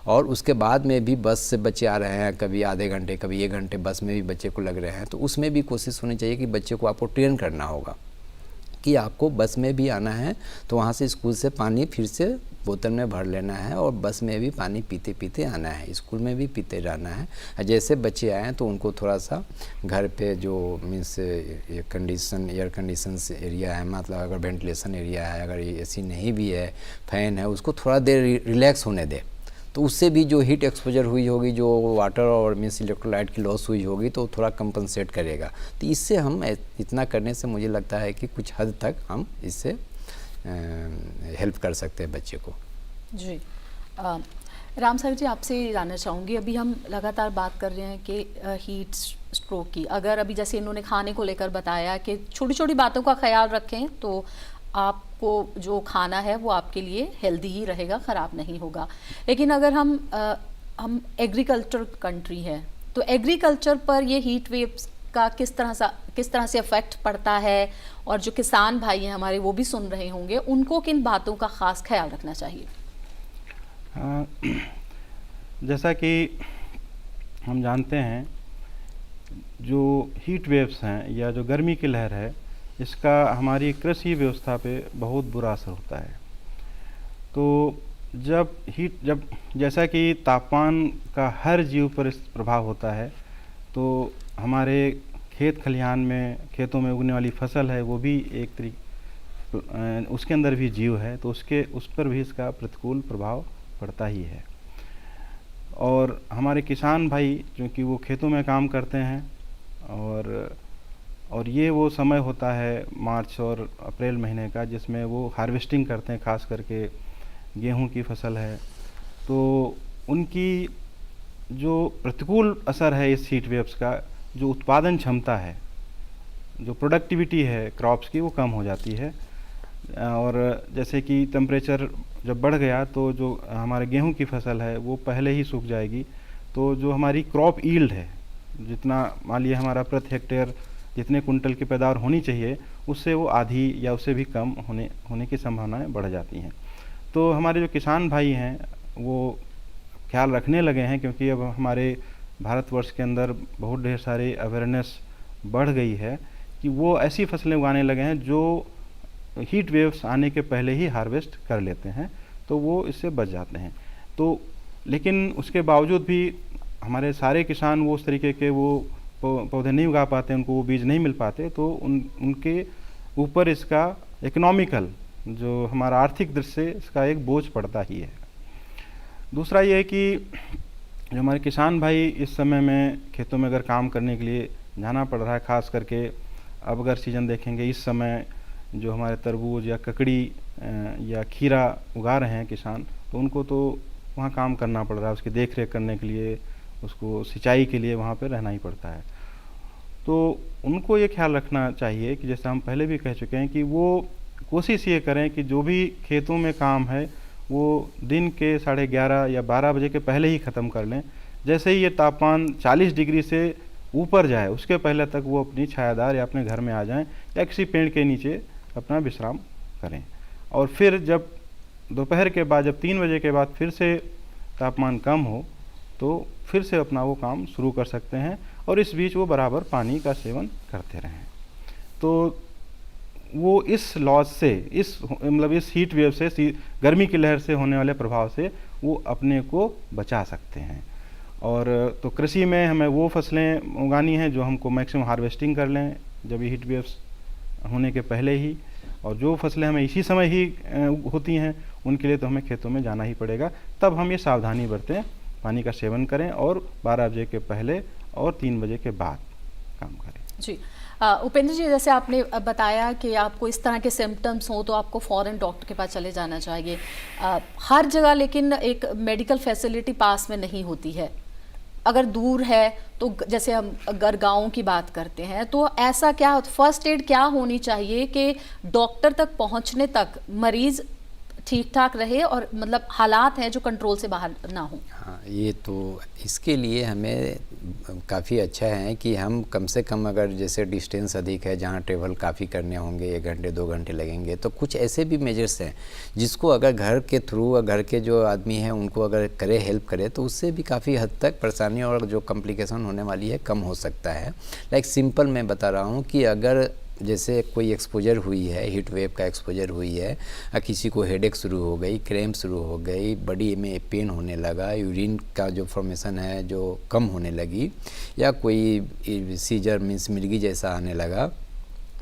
[SPEAKER 2] और उसके बाद में भी बस से बच्चे आ रहे हैं, कभी आधे घंटे कभी 1 घंटे बस में भी बच्चे को लग रहे हैं, तो उसमें भी कोशिश होनी चाहिए कि बच्चे को आपको ट्रेन करना होगा कि आपको बस में भी आना है तो वहाँ से स्कूल से पानी फिर से बोतल में भर लेना है और बस में भी पानी पीते पीते आना है, स्कूल में भी पीते रहना है। जैसे बच्चे आएँ तो उनको थोड़ा सा घर पे जो मीन्स एयर कंडीशन एरिया है, मतलब अगर वेंटिलेशन एरिया है, अगर एसी नहीं भी है, फ़ैन है, उसको थोड़ा देर रिलैक्स होने दे, तो उससे भी जो हीट एक्सपोजर हुई होगी, जो वाटर और मीन्स इलेक्ट्रोलाइट की लॉस हुई होगी, तो थोड़ा कंपनसेट करेगा। तो इससे हम इतना करने से मुझे लगता है कि कुछ हद तक हम इससे हेल्प कर सकते हैं बच्चे को।
[SPEAKER 1] जी राम सर जी, आपसे जानना चाहूँगी, अभी हम लगातार बात कर रहे हैं कि हीट स्ट्रोक की, अगर अभी जैसे इन्होंने खाने को लेकर बताया कि छोटी छोटी बातों का ख्याल रखें तो आपको जो खाना है वो आपके लिए हेल्दी ही रहेगा, ख़राब नहीं होगा। लेकिन अगर हम एग्रीकल्चर कंट्री है, तो एग्रीकल्चर पर ये हीट वेव्स का किस तरह से इफ़ेक्ट पड़ता है, और जो किसान भाई हैं हमारे वो भी सुन रहे होंगे, उनको किन बातों का ख़ास ख्याल रखना चाहिए?
[SPEAKER 3] जैसा कि हम जानते हैं, जो हीट वेव्स हैं या जो गर्मी की लहर है, इसका हमारी कृषि व्यवस्था पे बहुत बुरा असर होता है। तो जब जैसा कि तापमान का हर जीव पर इस प्रभाव होता है, तो हमारे खेत खलिहान में, खेतों में उगने वाली फसल है, वो भी एक उसके अंदर भी जीव है, तो उस पर भी इसका प्रतिकूल प्रभाव पड़ता ही है। और हमारे किसान भाई क्योंकि वो खेतों में काम करते हैं, और ये वो समय होता है मार्च और अप्रैल महीने का जिसमें वो हार्वेस्टिंग करते हैं, खास करके गेहूं की फसल है, तो उनकी जो प्रतिकूल असर है इस हीट वेव्स का, जो उत्पादन क्षमता है, जो प्रोडक्टिविटी है क्रॉप्स की, वो कम हो जाती है। और जैसे कि टेम्परेचर जब बढ़ गया तो जो हमारे गेहूं की फसल है वो पहले ही सूख जाएगी, तो जो हमारी क्रॉप यील्ड है, जितना मान लिया हमारा प्रति हेक्टेयर जितने कुंटल की पैदावार होनी चाहिए, उससे वो आधी या उससे भी कम होने की संभावनाएं बढ़ जाती हैं। तो हमारे जो किसान भाई हैं वो ख्याल रखने लगे हैं, क्योंकि अब हमारे भारतवर्ष के अंदर बहुत ढेर सारी अवेयरनेस बढ़ गई है कि वो ऐसी फसलें उगाने लगे हैं जो हीट वेव्स आने के पहले ही हार्वेस्ट कर लेते हैं, तो वो इससे बच जाते हैं। तो लेकिन उसके बावजूद भी हमारे सारे किसान वो उस तरीके के वो पौधे नहीं उगा पाते, उनको वो बीज नहीं मिल पाते, तो उनके ऊपर इसका इकोनॉमिकल, जो हमारा आर्थिक दृष्टि से इसका एक बोझ पड़ता ही है। दूसरा ये है कि जो हमारे किसान भाई इस समय में खेतों में अगर काम करने के लिए जाना पड़ रहा है। ख़ास करके अब अगर सीज़न देखेंगे, इस समय जो हमारे तरबूज या ककड़ी या खीरा उगा रहे हैं किसान, तो उनको तो वहाँ काम करना पड़ रहा है, उसकी देख रेख करने के लिए, उसको सिंचाई के लिए वहाँ पे रहना ही पड़ता है। तो उनको ये ख्याल रखना चाहिए कि जैसे हम पहले भी कह चुके हैं कि वो कोशिश ये करें कि जो भी खेतों में काम है वो दिन के 11:30 या 12 बजे के पहले ही ख़त्म कर लें। जैसे ही ये तापमान 40 डिग्री से ऊपर जाए, उसके पहले तक वो अपनी छायादार या अपने घर में आ जाएं या किसी पेड़ के नीचे अपना विश्राम करें। और फिर जब दोपहर के बाद, जब 3 बजे के बाद फिर से तापमान कम हो, तो फिर से अपना वो काम शुरू कर सकते हैं और इस बीच वो बराबर पानी का सेवन करते रहें। तो वो इस लॉस से, इस हीट वेव से, गर्मी की लहर से होने वाले प्रभाव से वो अपने को बचा सकते हैं। और तो कृषि में हमें वो फसलें उगानी हैं जो हमको मैक्सिमम हार्वेस्टिंग कर लें जब ये हीट वेव्स होने के पहले ही, और जो फसलें हमें इसी समय ही होती हैं उनके लिए तो हमें खेतों में जाना ही पड़ेगा। तब हम ये सावधानी बरतें, पानी का सेवन करें और 12 बजे के पहले और 3 बजे के बाद काम करें।
[SPEAKER 1] जी, उपेंद्र जी, जैसे आपने बताया कि आपको इस तरह के सिम्टम्स हो तो आपको फ़ौरन डॉक्टर के पास चले जाना चाहिए। हर जगह लेकिन एक मेडिकल फैसिलिटी पास में नहीं होती है। अगर दूर है तो जैसे हम अगर गाँव की बात करते हैं तो ऐसा क्या फर्स्ट एड क्या होनी चाहिए कि डॉक्टर तक पहुंचने तक मरीज़ ठीक ठाक रहे और मतलब हालात हैं जो कंट्रोल से बाहर ना हो?
[SPEAKER 2] हाँ, ये तो इसके लिए हमें काफ़ी अच्छा है कि हम कम से कम, अगर जैसे डिस्टेंस अधिक है जहाँ ट्रेवल काफ़ी करने होंगे, 1 घंटे 2 घंटे लगेंगे, तो कुछ ऐसे भी मेजर्स हैं जिसको अगर घर के थ्रू, घर के जो आदमी हैं उनको अगर करे, हेल्प करे, तो उससे भी काफ़ी हद तक परेशानी और जो कॉम्प्लिकेशन होने वाली है कम हो सकता है। लाइक सिंपल मैं बता रहा हूँ कि अगर जैसे कोई एक्सपोजर हुई है, हीट वेव का एक्सपोजर हुई है, किसी को हेडेक शुरू हो गई, क्रैम्प शुरू हो गई, बॉडी में पेन होने लगा, यूरिन का जो फॉर्मेशन है जो कम होने लगी, या कोई सीजर मीन्स मिर्गी जैसा आने लगा,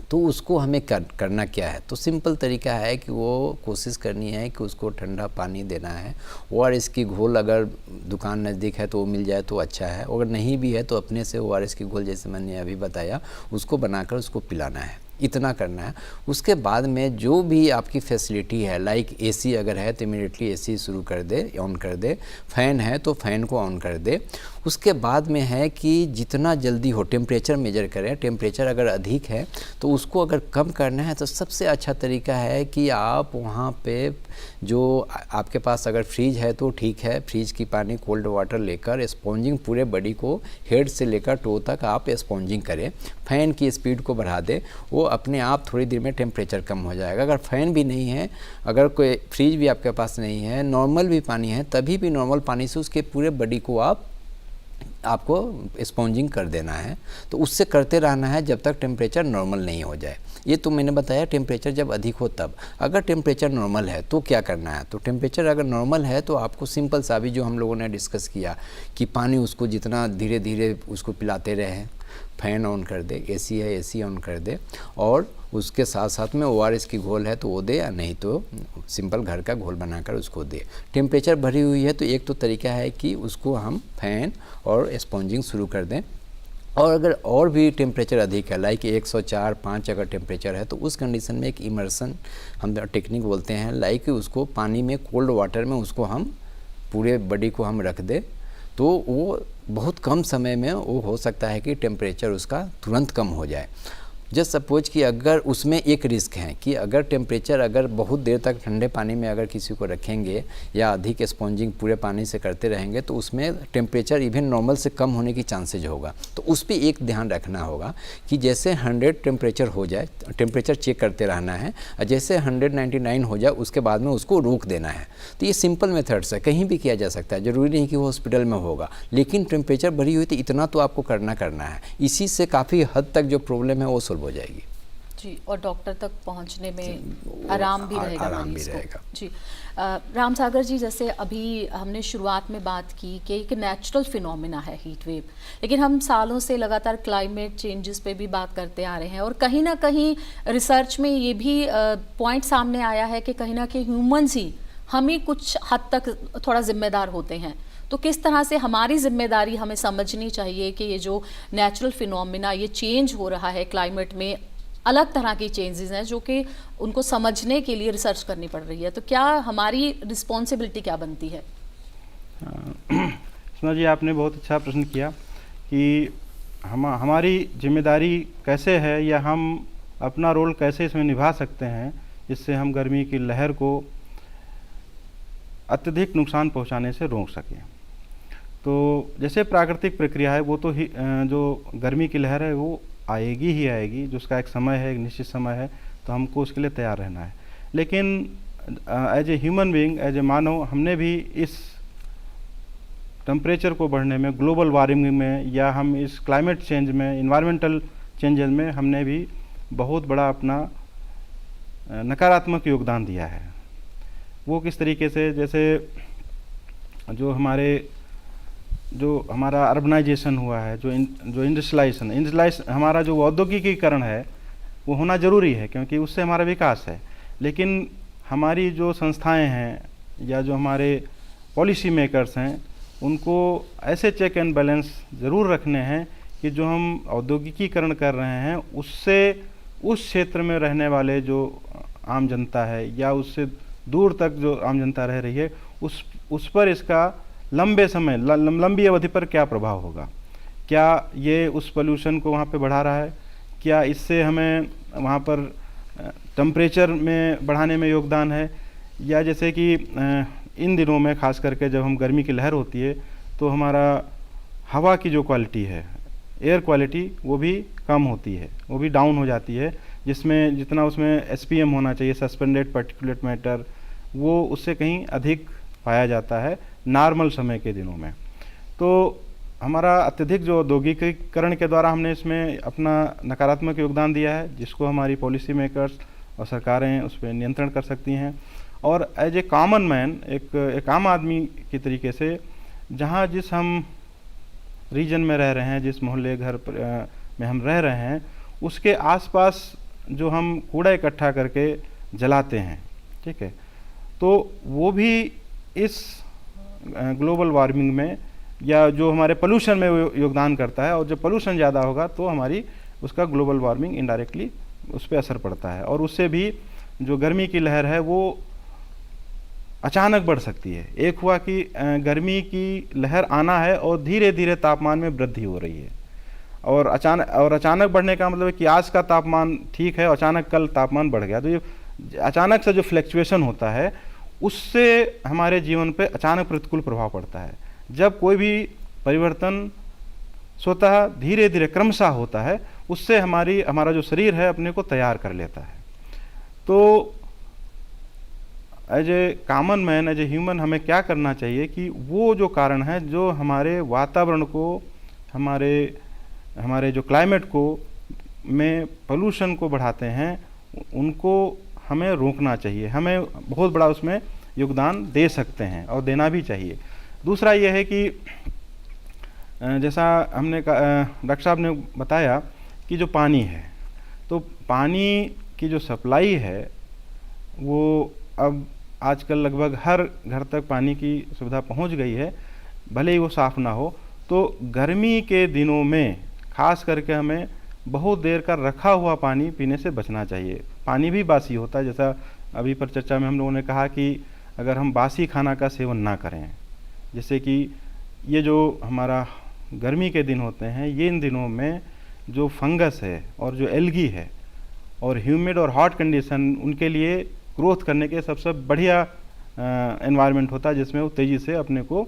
[SPEAKER 2] तो उसको हमें करना क्या है? तो सिंपल तरीका है कि वो कोशिश करनी है कि उसको ठंडा पानी देना है। ORS की घोल अगर दुकान नज़दीक है तो वो मिल जाए तो अच्छा है, अगर नहीं भी है तो अपने से ORS की घोल, जैसे मैंने अभी बताया, उसको बनाकर उसको पिलाना है। इतना करना है। उसके बाद में जो भी आपकी फैसिलिटी है, लाइक AC अगर है तो इमीडिएटली AC शुरू कर दे, ऑन कर दे, फ़ैन है तो फ़ैन को ऑन कर दे। उसके बाद में है कि जितना जल्दी हो टेम्परेचर मेजर करें। टेम्परेचर अगर अधिक है तो उसको अगर कम करना है तो सबसे अच्छा तरीका है कि आप वहाँ पे जो आपके पास अगर फ्रीज है तो ठीक है, फ्रीज की पानी कोल्ड वाटर लेकर स्पॉन्जिंग पूरे बॉडी को हेड से लेकर टो तक आप स्पॉन्जिंग करें। फ़ैन की स्पीड को बढ़ा दें, वो अपने आप थोड़ी देर में टेम्परेचर कम हो जाएगा। अगर फ़ैन भी नहीं है, अगर कोई फ्रीज भी आपके पास नहीं है, नॉर्मल भी पानी है, तभी भी नॉर्मल पानी से उसके पूरे बॉडी को आपको स्पॉन्जिंग कर देना है। तो उससे करते रहना है जब तक टेम्परेचर नॉर्मल नहीं हो जाए। ये तो मैंने बताया टेम्परेचर जब अधिक हो तब। अगर टेम्परेचर नॉर्मल है तो क्या करना है? तो टेम्परेचर अगर नॉर्मल है तो आपको सिंपल सा भी जो हम लोगों ने डिस्कस किया कि पानी उसको जितना धीरे धीरे उसको पिलाते रहें, फ़ैन ऑन कर दे, AC है AC ऑन कर दे, और उसके साथ साथ में ORS की घोल है तो वो दे, या नहीं तो सिंपल घर का घोल बनाकर उसको दे। टेम्परेचर भरी हुई है तो एक तो तरीका है कि उसको हम फ़ैन और स्पॉन्जिंग शुरू कर दें। और अगर और भी टेम्परेचर अधिक है, लाइक 104-5 अगर टेम्परेचर है, तो उस कंडीशन में एक इमर्सन हम टेक्निक बोलते हैं, लाइक उसको पानी में कोल्ड वाटर में उसको हम पूरे बॉडी को हम रख दें, तो वो बहुत कम समय में वो हो सकता है कि टेम्परेचर उसका तुरंत कम हो जाए। जस्ट सपोज कि अगर उसमें एक रिस्क है कि अगर टेम्परेचर अगर बहुत देर तक ठंडे पानी में अगर किसी को रखेंगे या अधिक स्पॉन्जिंग पूरे पानी से करते रहेंगे तो उसमें टेम्परेचर इवन नॉर्मल से कम होने की चांसेज होगा। तो उस पर एक ध्यान रखना होगा कि जैसे 100 टेम्परेचर हो जाए, टेम्परेचर चेक करते रहना है, और जैसे 199 हो जाए उसके बाद में उसको रोक देना है। तो ये सिंपल मेथड्स है, कहीं भी किया जा सकता है, ज़रूरी नहीं कि वो हॉस्पिटल में होगा, लेकिन टेम्परेचर बढ़ी हुई तो इतना तो आपको करना है। इसी से काफ़ी हद तक जो प्रॉब्लम है वो सॉल्व हो जाएगी
[SPEAKER 1] जी, और डॉक्टर तक पहुंचने में आराम भी रहेगा,
[SPEAKER 2] आराम भी रहेगा
[SPEAKER 1] जी। राम सागर जी, जैसे अभी हमने शुरुआत में बात की कि एक नेचुरल फिनोमिना है हीट वेव, लेकिन हम सालों से लगातार क्लाइमेट चेंजेस पे भी बात करते आ रहे हैं, और कहीं ना कहीं रिसर्च में ये भी पॉइंट सामने आया है कि कहीं ना कहीं ह्यूमंस ही हम ही कुछ हद तक थोड़ा जिम्मेदार होते हैं। तो किस तरह से हमारी जिम्मेदारी हमें समझनी चाहिए कि ये जो नेचुरल फिनोमिना ये चेंज हो रहा है क्लाइमेट में, अलग तरह की चेंजेस हैं जो कि उनको समझने के लिए रिसर्च करनी पड़ रही है, तो क्या हमारी रिस्पॉन्सिबिलिटी क्या बनती है?
[SPEAKER 3] सुना जी, आपने बहुत अच्छा प्रश्न किया कि हमारी जिम्मेदारी कैसे है या हम अपना रोल कैसे इसमें निभा सकते हैं जिससे हम गर्मी की लहर को अत्यधिक नुकसान पहुंचाने से रोक सकें। तो जैसे प्राकृतिक प्रक्रिया है वो तो जो गर्मी की लहर है वो आएगी ही आएगी, जो उसका एक समय है, एक निश्चित समय है, तो हमको उसके लिए तैयार रहना है। लेकिन as a human being, as a मानव, हमने भी इस टेम्परेचर को बढ़ने में, ग्लोबल वार्मिंग में, या हम इस क्लाइमेट चेंज में, इन्वायरमेंटल चेंजेस में हमने भी बहुत बड़ा अपना नकारात्मक योगदान दिया है। वो किस तरीके से, जैसे जो हमारा अर्बनाइजेशन हुआ है, जो इंडस्ट्रियलाइजेशन, हमारा जो औद्योगिकीकरण है वो होना ज़रूरी है क्योंकि उससे हमारा विकास है। लेकिन हमारी जो संस्थाएं हैं या जो हमारे पॉलिसी मेकर्स हैं, उनको ऐसे चेक एंड बैलेंस ज़रूर रखने हैं कि जो हम औद्योगिकीकरण कर रहे हैं उससे उस क्षेत्र में रहने वाले जो आम जनता है या उससे दूर तक जो आम जनता रह रही है उस पर इसका लंबे समय, लंबी अवधि पर क्या प्रभाव होगा। क्या ये उस पोल्यूशन को वहाँ पे बढ़ा रहा है? क्या इससे हमें वहाँ पर टेम्परेचर में बढ़ाने में योगदान है? या जैसे कि इन दिनों में ख़ास करके जब हम गर्मी की लहर होती है तो हमारा हवा की जो क्वालिटी है, एयर क्वालिटी, वो भी कम होती है, वो भी डाउन हो जाती है, जिसमें जितना उसमें SPM होना चाहिए, सस्पेंडेड पार्टिकुलेट मैटर, वो उससे कहीं अधिक पाया जाता है नॉर्मल समय के दिनों में। तो हमारा अत्यधिक जो औद्योगिकीकरण के द्वारा हमने इसमें अपना नकारात्मक योगदान दिया है, जिसको हमारी पॉलिसी मेकर्स और सरकारें उस पर नियंत्रण कर सकती हैं। और एज ए कॉमन मैन, एक आम आदमी की तरीके से, जहाँ जिस हम रीजन में रह रहे हैं, जिस मोहल्ले घर में हम रह रहे हैं, उसके आसपास जो हम कूड़ा इकट्ठा करके जलाते हैं, ठीक है, तो वो भी इस ग्लोबल वार्मिंग में या जो हमारे पोल्यूशन में योगदान करता है। और जब पोल्यूशन ज़्यादा होगा तो हमारी उसका ग्लोबल वार्मिंग इनडायरेक्टली उस पर असर पड़ता है और उससे भी जो गर्मी की लहर है वो अचानक बढ़ सकती है। एक हुआ कि गर्मी की लहर आना है और धीरे धीरे तापमान में वृद्धि हो रही है, और अचानक बढ़ने का मतलब है कि आज का तापमान ठीक है, अचानक कल तापमान बढ़ गया। तो ये अचानक से जो फ्लक्चुएशन होता है उससे हमारे जीवन पे अचानक प्रतिकूल प्रभाव पड़ता है। जब कोई भी परिवर्तन स्वतः धीरे धीरे क्रमशः होता है, उससे हमारा जो शरीर है अपने को तैयार कर लेता है। तो as a common man, as a human, हमें क्या करना चाहिए कि वो जो कारण है जो हमारे वातावरण को, हमारे जो क्लाइमेट को में पोल्यूशन को बढ़ाते हैं, उनको हमें रोकना चाहिए। हमें बहुत बड़ा उसमें योगदान दे सकते हैं और देना भी चाहिए। दूसरा ये है कि जैसा हमने डॉक्टर साहब ने बताया कि जो पानी है, तो पानी की जो सप्लाई है वो अब आजकल लगभग हर घर तक पानी की सुविधा पहुंच गई है, भले ही वो साफ़ ना हो। तो गर्मी के दिनों में खास करके हमें बहुत देर का रखा हुआ पानी पीने से बचना चाहिए। पानी भी बासी होता है, जैसा अभी पर चर्चा में हम लोगों ने कहा कि अगर हम बासी खाना का सेवन ना करें, जैसे कि ये जो हमारा गर्मी के दिन होते हैं, ये इन दिनों में जो फंगस है और जो एल्गी है और ह्यूमिड और हॉट कंडीशन, उनके लिए ग्रोथ करने के सबसे बढ़िया एनवायरनमेंट होता है जिसमें वो तेज़ी से अपने को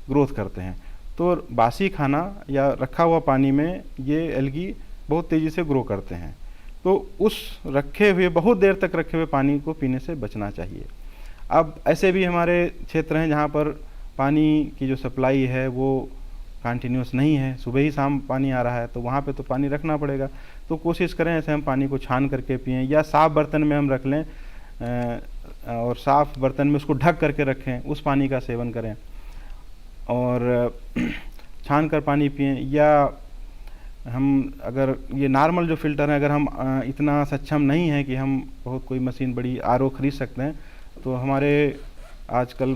[SPEAKER 3] ग्रोथ करते हैं। तो बासी खाना या रखा हुआ पानी में ये एल्गी बहुत तेज़ी से ग्रो करते हैं। तो उस रखे हुए, बहुत देर तक रखे हुए पानी को पीने से बचना चाहिए। अब ऐसे भी हमारे क्षेत्र हैं जहाँ पर पानी की जो सप्लाई है वो कंटिन्यूस नहीं है, सुबह ही शाम पानी आ रहा है, तो वहाँ पे तो पानी रखना पड़ेगा। तो कोशिश करें ऐसे हम पानी को छान करके पिएं या साफ़ बर्तन में हम रख लें और साफ़ बर्तन में उसको ढक करके रखें, उस पानी का सेवन करें और छान कर पानी पिएं। या हम अगर ये नॉर्मल जो फ़िल्टर है, अगर हम इतना सक्षम नहीं है कि हम बहुत कोई मशीन बड़ी RO खरीद सकते हैं, तो हमारे आजकल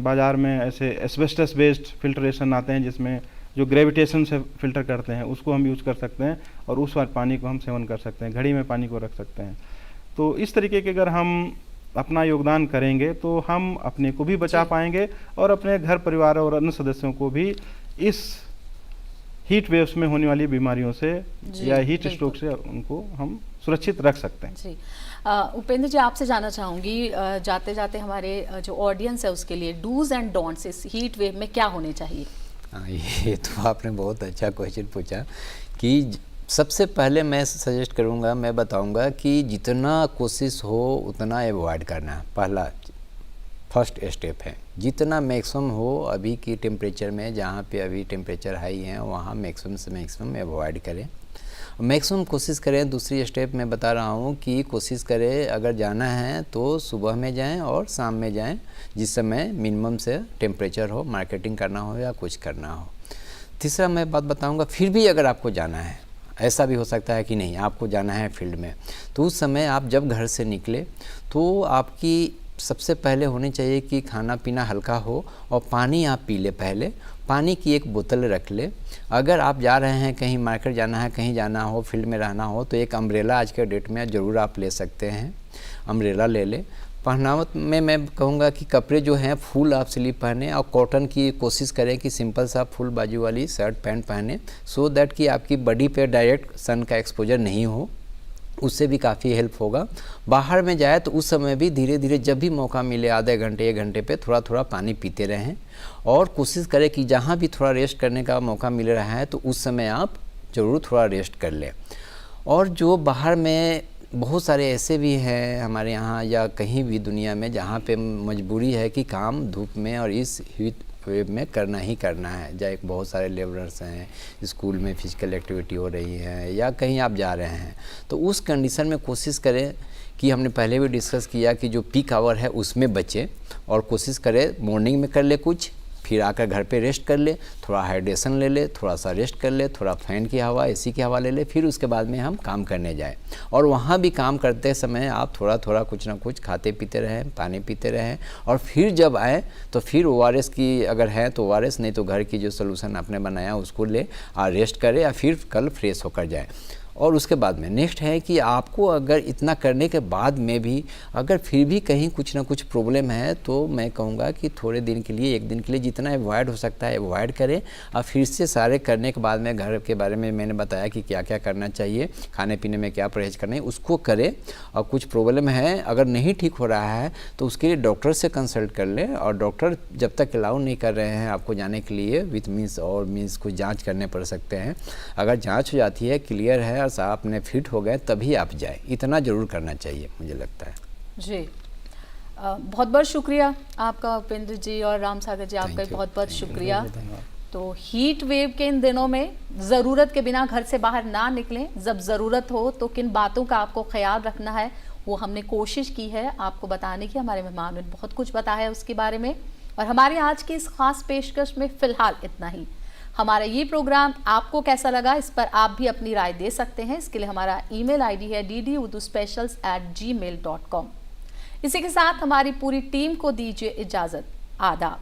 [SPEAKER 3] बाज़ार में ऐसे एस्बेस्टस बेस्ड फिल्ट्रेशन आते हैं जिसमें जो ग्रेविटेशन से फ़िल्टर करते हैं, उसको हम यूज़ कर सकते हैं और उस पानी को हम सेवन कर सकते हैं, घड़ी में पानी को रख सकते हैं। तो इस तरीके के अगर हम अपना योगदान करेंगे तो हम अपने को भी बचा पाएंगे और अपने घर परिवार और अन्य सदस्यों को भी इस हीट वेव्स में होने वाली बीमारियों से या हीट स्ट्रोक से उनको हम सुरक्षित रख सकते हैं।
[SPEAKER 1] जी उपेंद्र जी, आपसे जानना चाहूँगी, जाते जाते हमारे जो ऑडियंस है उसके लिए डूज एंड डोंट्स इस हीट वेव में क्या होने चाहिए?
[SPEAKER 2] ये तो आपने बहुत अच्छा क्वेश्चन पूछा कि सबसे पहले मैं सजेस्ट करूँगा, मैं बताऊँगा कि जितना कोशिश हो उतना अवॉइड करना पहला फर्स्ट स्टेप है। जितना मैक्सिमम हो अभी की टेम्परेचर में, जहाँ पे अभी टेम्परेचर हाई है वहाँ मैक्सिमम से मैक्सिमम अवॉइड करें, मैक्सिमम कोशिश करें। दूसरी स्टेप मैं बता रहा हूँ कि कोशिश करें अगर जाना है तो सुबह में जाएं और शाम में जाएं, जिस समय मिनिमम से टेम्परेचर हो, मार्केटिंग करना हो या कुछ करना हो। तीसरा मैं बात बताऊँगा, फिर भी अगर आपको जाना है, ऐसा भी हो सकता है कि नहीं आपको जाना है फील्ड में, तो उस समय आप जब घर से निकले तो आपकी सबसे पहले होनी चाहिए कि खाना पीना हल्का हो और पानी आप पी ले। पहले पानी की एक बोतल रख ले। अगर आप जा रहे हैं कहीं मार्केट जाना है, कहीं जाना हो, फील्ड में रहना हो, तो एक अम्ब्रेला आज के डेट में ज़रूर आप ले सकते हैं, अम्ब्रेला ले ले। पहनावत में मैं कहूँगा कि कपड़े जो हैं फुल आप स्लीव पहने और कॉटन की कोशिश करें कि सिंपल सा फुल बाजू वाली शर्ट पैंट पहने, सो दैट कि आपकी बॉडी पे डायरेक्ट सन का एक्सपोजर नहीं हो, उससे भी काफ़ी हेल्प होगा। बाहर में जाए तो उस समय भी धीरे धीरे जब भी मौका मिले आधे घंटे 1 घंटे पे थोड़ा थोड़ा पानी पीते रहें और कोशिश करें कि जहाँ भी थोड़ा रेस्ट करने का मौका मिल रहा है तो उस समय आप ज़रूर थोड़ा रेस्ट कर लें। और जो बाहर में बहुत सारे ऐसे भी हैं हमारे यहाँ या कहीं भी दुनिया में जहाँ पे मजबूरी है कि काम धूप में और इस हीट वेव में करना ही करना है। जैसे बहुत सारे लेबरर्स हैं, स्कूल में फिजिकल एक्टिविटी हो रही है या कहीं आप जा रहे हैं, तो उस कंडीशन में कोशिश करें कि हमने पहले भी डिस्कस किया कि जो पीक आवर है उसमें बचें और कोशिश करें मॉर्निंग में कर ले कुछ, फिर आकर घर पे रेस्ट कर ले, थोड़ा हाइड्रेशन ले ले, थोड़ा सा रेस्ट कर ले, थोड़ा फ़ैन की हवा, एसी की हवा ले ले, फिर उसके बाद में हम काम करने जाएं। और वहाँ भी काम करते समय आप थोड़ा थोड़ा कुछ ना कुछ खाते पीते रहें, पानी पीते रहें और फिर जब आए तो फिर ORS की अगर है तो ORS, नहीं तो घर की जो सोल्यूशन आपने बनाया उसको ले और रेस्ट करें या फिर कल फ्रेश होकर जाए। और उसके बाद में नेक्स्ट है कि आपको अगर इतना करने के बाद में भी अगर फिर भी कहीं कुछ ना कुछ प्रॉब्लम है तो मैं कहूँगा कि थोड़े दिन के लिए, 1 दिन के लिए जितना अवॉइड हो सकता है अवॉइड करें और फिर से सारे करने के बाद में घर के बारे में मैंने बताया कि क्या क्या करना चाहिए, खाने पीने में क्या परहेज करना है उसको करें। और कुछ प्रॉब्लम है अगर नहीं ठीक हो रहा है तो उसके लिए डॉक्टर से कंसल्ट कर लें और डॉक्टर जब तक अलाउ नहीं कर रहे हैं आपको जाने के लिए विथ मीन्स कुछ जाँच करने पड़ सकते हैं। अगर जाँच हो जाती है, क्लियर है, आपने फिट हो गए तभी आप जाए, इतना ज़रूर करना चाहिए मुझे लगता है।
[SPEAKER 1] जी बहुत बहुत शुक्रिया आपका उपेंद्र जी और राम सागर जी, आपका बहुत बहुत शुक्रिया। तो हीट वेव के इन दिनों में ज़रूरत के बिना घर से बाहर ना निकलें, जब ज़रूरत हो तो किन बातों का आपको ख्याल रखना है वो हमने कोशिश की है आपको बताने की। हमारे मेहमान ने बहुत कुछ बताया है उसके बारे में और हमारे आज की इस खास पेशकश में फ़िलहाल इतना ही। हमारा ये प्रोग्राम आपको कैसा लगा इस पर आप भी अपनी राय दे सकते हैं। इसके लिए हमारा ईमेल आईडी है ddurduspecials@gmail.com। इसी के साथ हमारी पूरी टीम को दीजिए इजाज़त। आदाब।